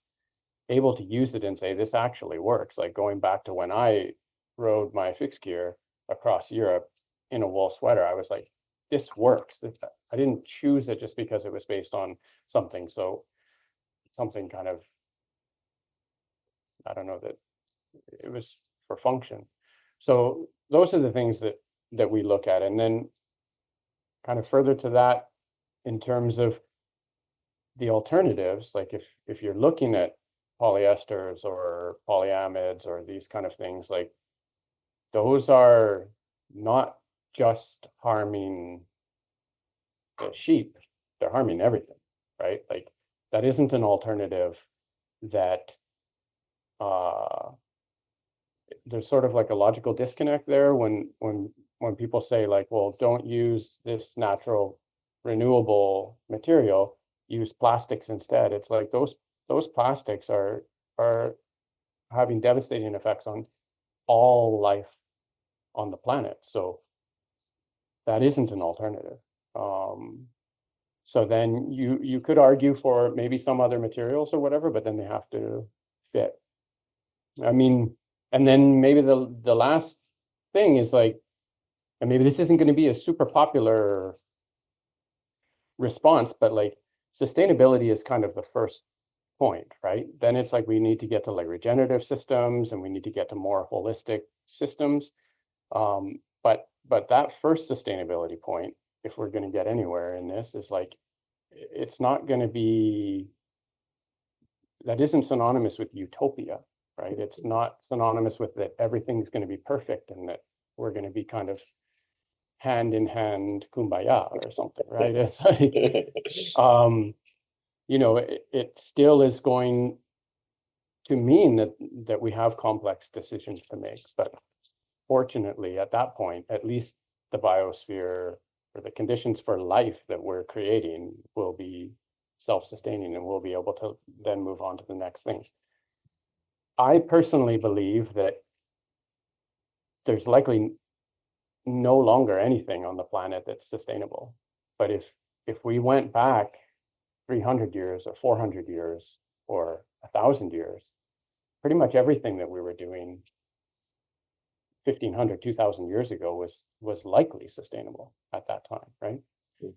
[SPEAKER 2] able to use it and say this actually works, like going back to when I rode my fixed gear across Europe in a wool sweater, I was like, this works. I didn't choose it just because it was based on something kind of, I don't know, that it was for function. So those are the things that we look at. And then kind of further to that, in terms of the alternatives, like if you're looking at polyesters or polyamides or these kind of things, like those are not just harming the sheep, they're harming everything, right? Like that isn't an alternative that there's sort of like a logical disconnect there when people say like, well, don't use this natural renewable material, use plastics instead. It's like those plastics are having devastating effects on all life on the planet. So that isn't an alternative. So then you could argue for maybe some other materials or whatever, but then they have to fit. I mean, and then maybe the last thing is like, and maybe this isn't going to be a super popular response, but like sustainability is kind of the first point, right? Then it's like we need to get to like regenerative systems and we need to get to more holistic systems. But that first sustainability point, if we're going to get anywhere in this, is like, it's not going to be, that isn't synonymous with utopia, right? It's not synonymous with that everything's going to be perfect and that we're going to be kind of hand in hand kumbaya or something, right? It's like, you know, it still is going to mean that we have complex decisions to make. But fortunately, at that point, at least the biosphere or the conditions for life that we're creating will be self-sustaining and we'll be able to then move on to the next things. I personally believe that there's likely no longer anything on the planet that's sustainable. But if we went back 300 years or 400 years or 1,000 years, pretty much everything that we were doing 1,500, 2,000 years ago was likely sustainable at that time, right?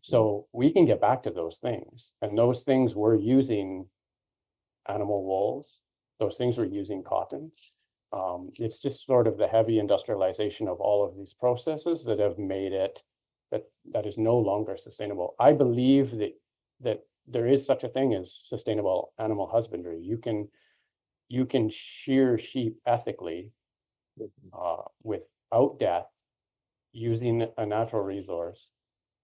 [SPEAKER 2] So we can get back to those things. And those things were using animal wools. Those things were using cotton. It's just sort of the heavy industrialization of all of these processes that have made it that is no longer sustainable. I believe that there is such a thing as sustainable animal husbandry. You can shear sheep ethically without death, using a natural resource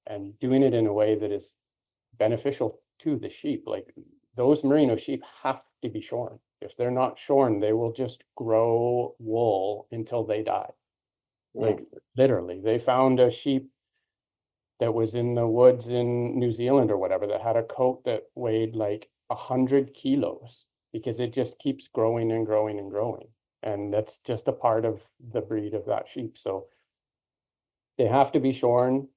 [SPEAKER 2] and doing it in a way that is beneficial to the sheep. Like those merino sheep have to be shorn. If they're not shorn, they will just grow wool until they die. Like literally, they found a sheep that was in the woods in New Zealand or whatever that had a coat that weighed like 100 kilos because it just keeps growing and growing and growing. And that's just a part of the breed of that sheep. So they have to be shorn.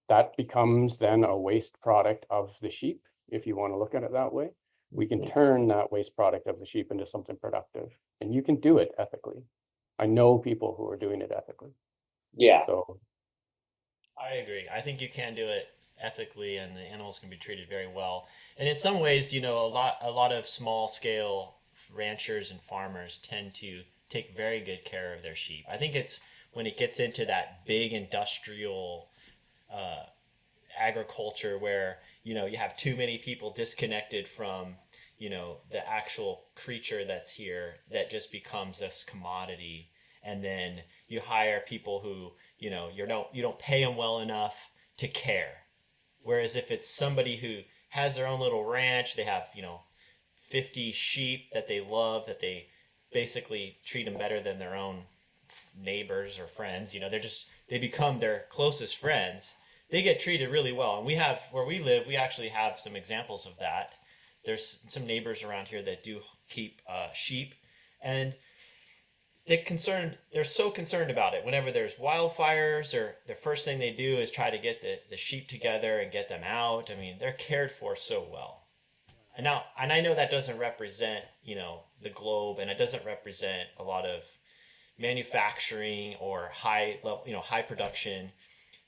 [SPEAKER 2] That becomes then a waste product of the sheep, if you want to look at it that way. We can turn that waste product of the sheep into something productive, and you can do it ethically. I know people who are doing it ethically.
[SPEAKER 4] Yeah.
[SPEAKER 2] So
[SPEAKER 1] I agree. I think you can do it ethically, and the animals can be treated very well. And in some ways, you know, a lot of small scale ranchers and farmers tend to take very good care of their sheep. I think it's when it gets into that big industrial agriculture where, you know, you have too many people disconnected from, you know, the actual creature that's here, that just becomes this commodity. And then you hire people who, you know, you don't pay them well enough to care. Whereas if it's somebody who has their own little ranch, they have, you know, 50 sheep that they love, that they basically treat them better than their own neighbors or friends, you know, they become their closest friends. They get treated really well. And we have, where we live, we actually have some examples of that. There's some neighbors around here that do keep sheep, and they're so concerned about it. Whenever there's wildfires, or the first thing they do is try to get the sheep together and get them out. I mean, they're cared for so well. And I know that doesn't represent, you know, the globe, and it doesn't represent a lot of manufacturing or high level, you know, high production.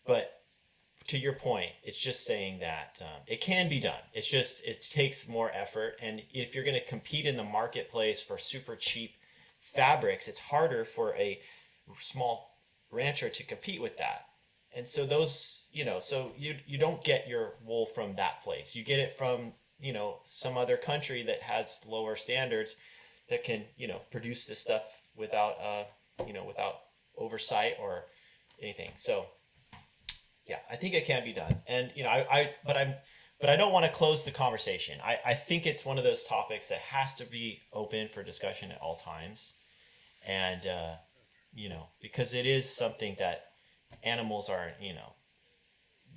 [SPEAKER 1] But to your point, it's just saying that it can be done. It's just, it takes more effort. And if you're going to compete in the marketplace for super cheap fabrics, it's harder for a small rancher to compete with that. And so those, you know, so you don't get your wool from that place. You get it from, you know, some other country that has lower standards, that can, you know, produce this stuff without you know, without oversight or anything. So yeah, I think it can be done. And, you know, but I don't want to close the conversation. I think it's one of those topics that has to be open for discussion at all times. And, you know, because it is something that animals are, you know,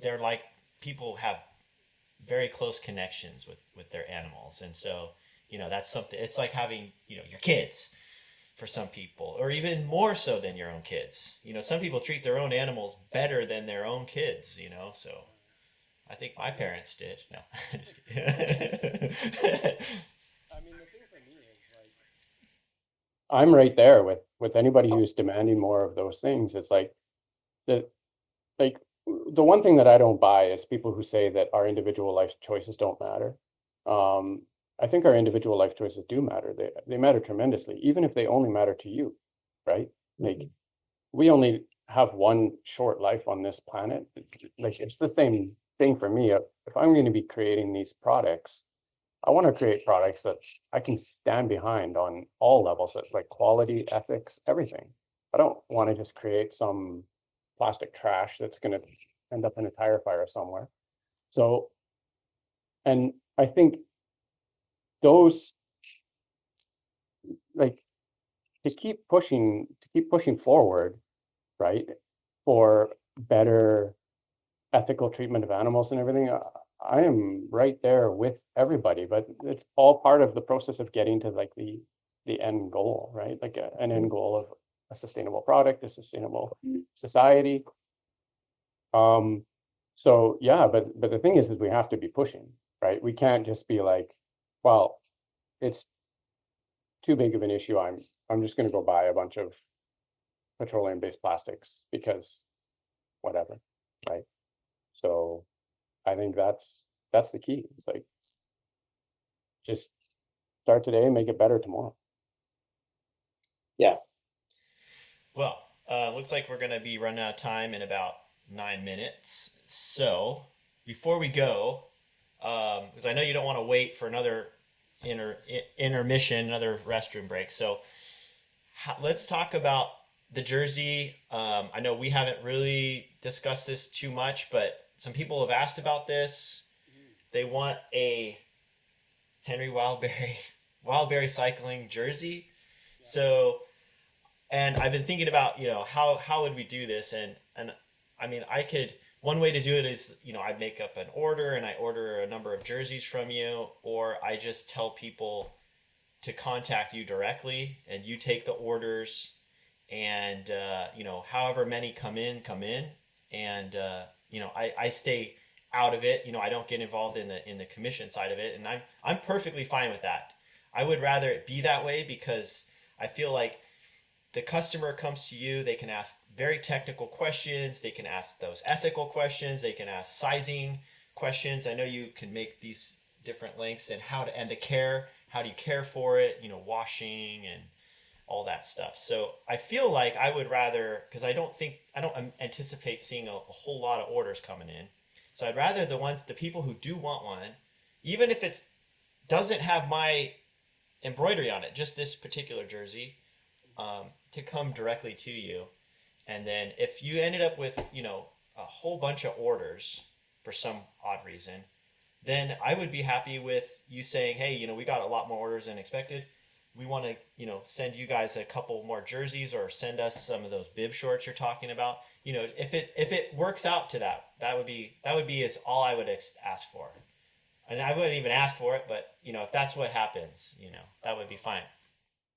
[SPEAKER 1] they're like, people have very close connections with their animals. And so, you know, that's something, it's like having, you know, your kids for some people, or even more so than your own kids. You know, some people treat their own animals better than their own kids, you know, so I think my parents did. No, just kidding.
[SPEAKER 2] I mean, the thing for me is like, I'm right there with anybody who's demanding more of those things. It's like like the one thing that I don't buy is people who say that our individual life choices don't matter. I think our individual life choices do matter. They matter tremendously, even if they only matter to you, right? Like, we only have one short life on this planet. Like, it's the same thing for me. If I'm going to be creating these products, I want to create products that I can stand behind on all levels, like quality, ethics, everything. I don't want to just create some plastic trash that's going to end up in a tire fire somewhere. So, and I think those, like, to keep pushing forward, right, for better ethical treatment of animals and everything, I am right there with everybody, but it's all part of the process of getting to like the end goal, right? Like an end goal of a sustainable product, a sustainable society. So yeah, but the thing is we have to be pushing, right? We can't just be like, well, it's too big of an issue. I'm just going to go buy a bunch of petroleum-based plastics because whatever, right? So I think that's the key. It's like, just start today and make it better tomorrow.
[SPEAKER 4] Yeah.
[SPEAKER 1] Well, looks like we're going to be running out of time in about 9 minutes. So before we go, because I know you don't want to wait for another intermission, another restroom break. So let's talk about the jersey. I know we haven't really discussed this too much, but some people have asked about this. They want a Henry Wildberry cycling jersey. So, and I've been thinking about, you know, how would we do this? And I mean, one way to do it is, you know, I make up an order and I order a number of jerseys from you, or I just tell people to contact you directly and you take the orders, and, you know, however many come in. And, you know, I stay out of it. You know, I don't get involved in the commission side of it. And I'm perfectly fine with that. I would rather it be that way, because I feel like the customer comes to you, they can ask very technical questions, they can ask those ethical questions, they can ask sizing questions. I know you can make these different lengths, and and the care, how do you care for it, washing and all that stuff. So I feel like I would rather, because I don't anticipate seeing a whole lot of orders coming in. So I'd rather the people who do want one, even if it doesn't have my embroidery on it, just this particular jersey, to come directly to you. And then if you ended up with, a whole bunch of orders for some odd reason, then I would be happy with you saying, hey, we got a lot more orders than expected. We want to, send you guys a couple more jerseys or send us some of those bib shorts you're talking about. If it works out to that would be is all I would ask for. And I wouldn't even ask for it, but if that's what happens, that would be fine.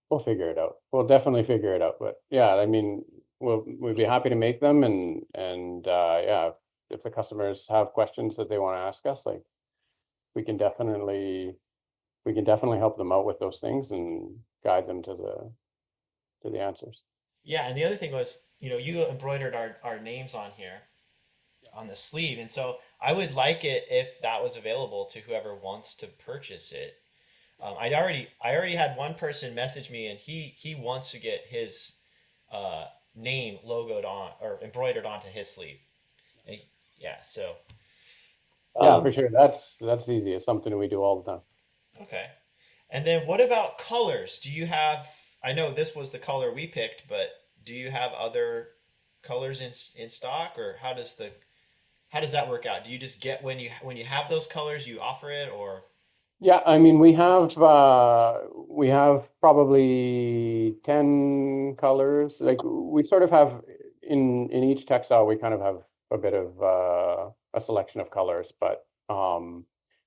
[SPEAKER 2] We'll figure it out. We'll definitely figure it out. But yeah, I mean, we'd be happy to make them, and yeah, if the customers have questions that they want to ask us, like we can definitely help them out with those things and guide them to the answers.
[SPEAKER 1] Yeah, and the other thing was, you embroidered our names on here on the sleeve, and so I would like it if that was available to whoever wants to purchase it. I already had one person message me, and he wants to get his name logoed on or embroidered onto his sleeve. And yeah, so
[SPEAKER 2] Yeah, for sure. That's easy. It's something we do all the time.
[SPEAKER 1] okay. And then what about colors? Do you have? I know this was the color we picked, but do you have other colors in stock, or how does that work out? Do you just get when you have those colors, you offer it, or?
[SPEAKER 2] Yeah, I mean, we have probably 10 colors. Like we sort of have in each textile, we kind of have a bit of a selection of colors, but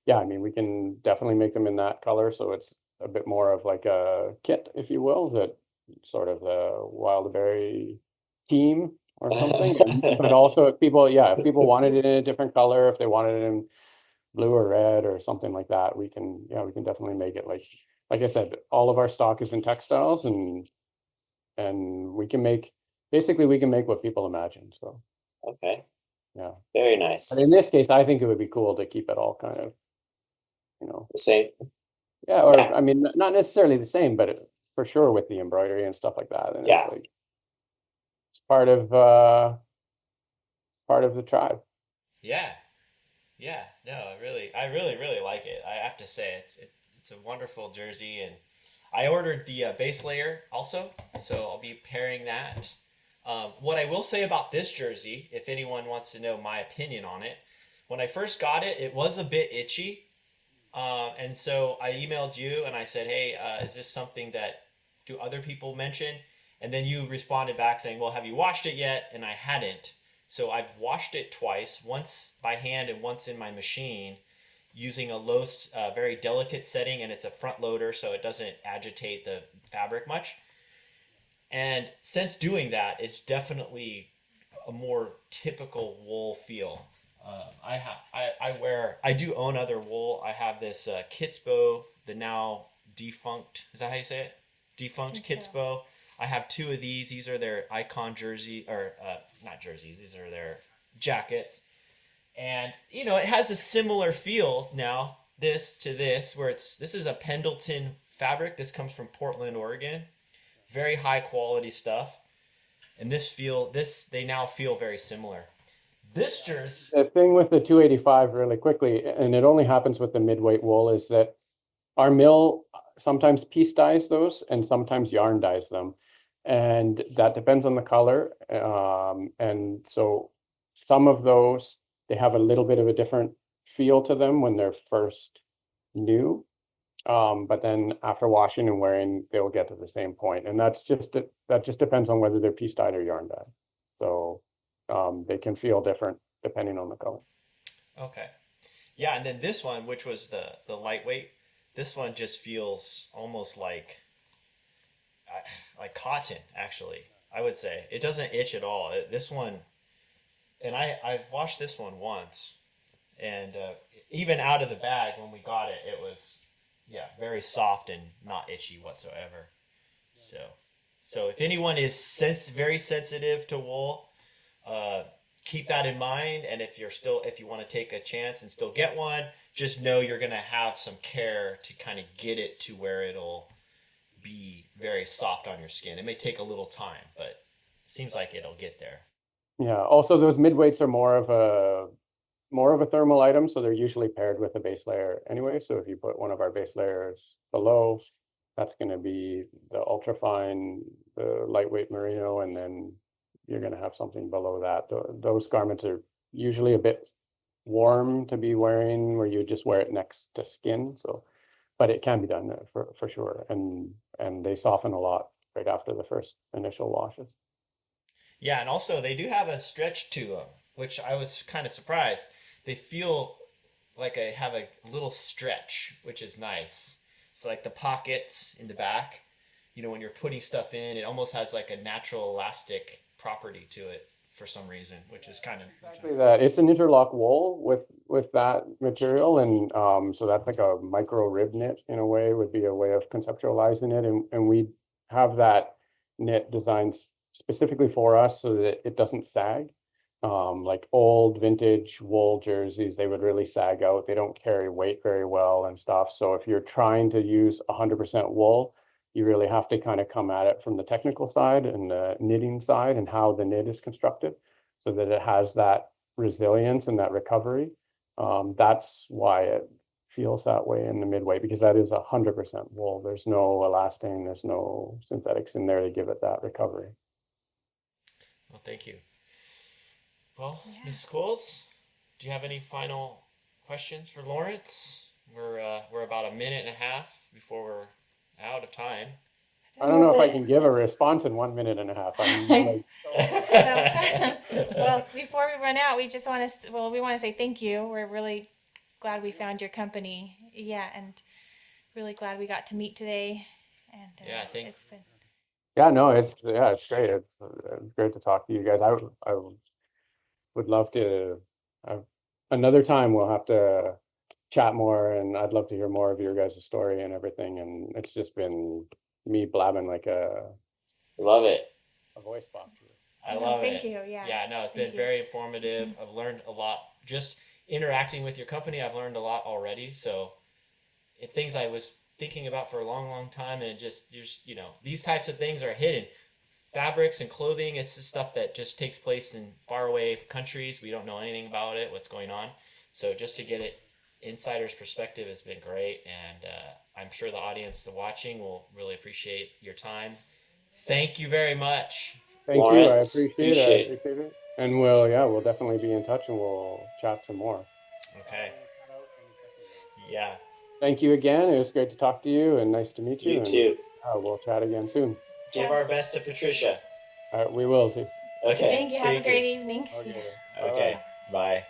[SPEAKER 2] yeah, I mean, we can definitely make them in that color, so it's a bit more of like a kit, if you will, that sort of the Wildberry team or something. But also if people wanted it in a different color, if they wanted it in blue or red or something like that, we can definitely make it like I said, all of our stock is in textiles, and we can make what people imagine. So
[SPEAKER 4] Okay,
[SPEAKER 2] yeah.
[SPEAKER 4] very
[SPEAKER 2] But
[SPEAKER 4] nice.
[SPEAKER 2] in this case, I think it would be cool to keep it all kind of,
[SPEAKER 4] The same.
[SPEAKER 2] yeah, or
[SPEAKER 4] Yeah.
[SPEAKER 2] I mean, not necessarily the same, but for sure with the embroidery and stuff like that. And
[SPEAKER 4] Yeah.
[SPEAKER 2] it's like it's part of the tribe.
[SPEAKER 1] Yeah, yeah. No, I really like it. I have to say, it's a wonderful jersey, and I ordered the base layer also, so I'll be pairing that. What I will say about this jersey, if anyone wants to know my opinion on it, when I first got it, it was a bit itchy. And so I emailed you and I said, hey, is this something that do other people mention? And then you responded back saying, well, have you washed it yet? And I hadn't. So I've washed it twice, once by hand and once in my machine, using a low, very delicate setting, and it's a front loader, so it doesn't agitate the fabric much. And since doing that, it's definitely a more typical wool feel. I do own other wool. I have this Kitsbo, the now defunct. Is that how you say it? Defunct Kitsbo. I have two of these. These are their icon jersey, or not jerseys. These are their jackets, and it has a similar feel now. This to this, where this is a Pendleton fabric. This comes from Portland, Oregon. Very high quality stuff, and they now feel very similar. This jersey.
[SPEAKER 2] The thing with the 285 really quickly, and it only happens with the mid-weight wool, is that our mill sometimes piece dyes those and sometimes yarn dyes them. And that depends on the color. And so some of those, they have a little bit of a different feel to them when they're first new. But then after washing and wearing, they'll get to the same point. And that just depends on whether they're piece dyed or yarn dyed. So they can feel different depending on the color.
[SPEAKER 1] Okay. Yeah, and then this one, which was the lightweight, this one just feels almost like cotton. Actually, I would say it doesn't itch at all. This one, and I've washed this one once, and even out of the bag when we got it, it was very soft and not itchy whatsoever. So if anyone is very sensitive to wool, keep that in mind. And if you want to take a chance and still get one, just know you're going to have some care to kind of get it to where it'll be very soft on your skin. It may take a little time, but it seems like it'll get there.
[SPEAKER 2] Yeah. Also, those midweights are more of a thermal item, so they're usually paired with a base layer anyway. So if you put one of our base layers below, that's going to be the ultrafine, the lightweight merino, and then you're going to have something below that. Those garments are usually a bit warm to be wearing, where you just wear it next to skin. So, but it can be done for sure, and they soften a lot right after the first initial washes.
[SPEAKER 1] Yeah, and also they do have a stretch to them, which I was kind of surprised. They feel like I have a little stretch, which is nice. So like the pockets in the back, when you're putting stuff in, it almost has like a natural elastic property to it for some reason, which is kind of
[SPEAKER 2] Exactly that. It's an interlock wool with that material, and so that's like a micro rib knit in a way, would be a way of conceptualizing it, and we have that knit designed specifically for us so that it doesn't sag. Like old vintage wool jerseys, they would really sag out. They don't carry weight very well and stuff. So if you're trying to use 100% wool, you really have to kind of come at it from the technical side and the knitting side and how the knit is constructed so that it has that resilience and that recovery. That's why it feels that way in the midway, because that is 100% wool. There's no elastane, there's no synthetics in there to give it that recovery.
[SPEAKER 1] Well, thank you. Well, Ms. Coles, do you have any final questions for Lawrence? We're about a minute and a half before we're out of time.
[SPEAKER 2] I don't know if I can give a response in 1 minute and a half. I'm like,
[SPEAKER 3] Well, before we run out, we just want to, we want to say thank you. We're really glad we found your company. Yeah, and really glad we got to meet today. And it's been.
[SPEAKER 2] Yeah, no, it's great. It's great to talk to you guys. I would love to. Another time we'll have to chat more, and I'd love to hear more of your guys' story and everything. And it's just been me blabbing like
[SPEAKER 4] Love it.
[SPEAKER 2] a voice box.
[SPEAKER 1] I love it.
[SPEAKER 3] Thank you. Yeah.
[SPEAKER 1] Yeah, no, it's been very informative. I've learned a lot. Just interacting with your company, I've learned a lot already. So things I was thinking about for a long, long time, and these types of things are hidden. Fabrics and clothing is just stuff that just takes place in faraway countries. We don't know anything about it, what's going on. So just to get it insider's perspective has been great, and I'm sure the audience watching will really appreciate your time. Thank you very much.
[SPEAKER 2] Thank
[SPEAKER 4] Lawrence,
[SPEAKER 2] you. I appreciate it. And we'll definitely be in touch, and we'll chat some more.
[SPEAKER 1] Okay. Yeah.
[SPEAKER 2] Thank you again. It was great to talk to you, and nice to meet you.
[SPEAKER 4] You too.
[SPEAKER 2] We'll chat again soon.
[SPEAKER 1] Give our best to Patricia.
[SPEAKER 2] We will too.
[SPEAKER 1] Okay.
[SPEAKER 3] Thank you. Have a great evening.
[SPEAKER 2] Okay.
[SPEAKER 1] Okay. Bye.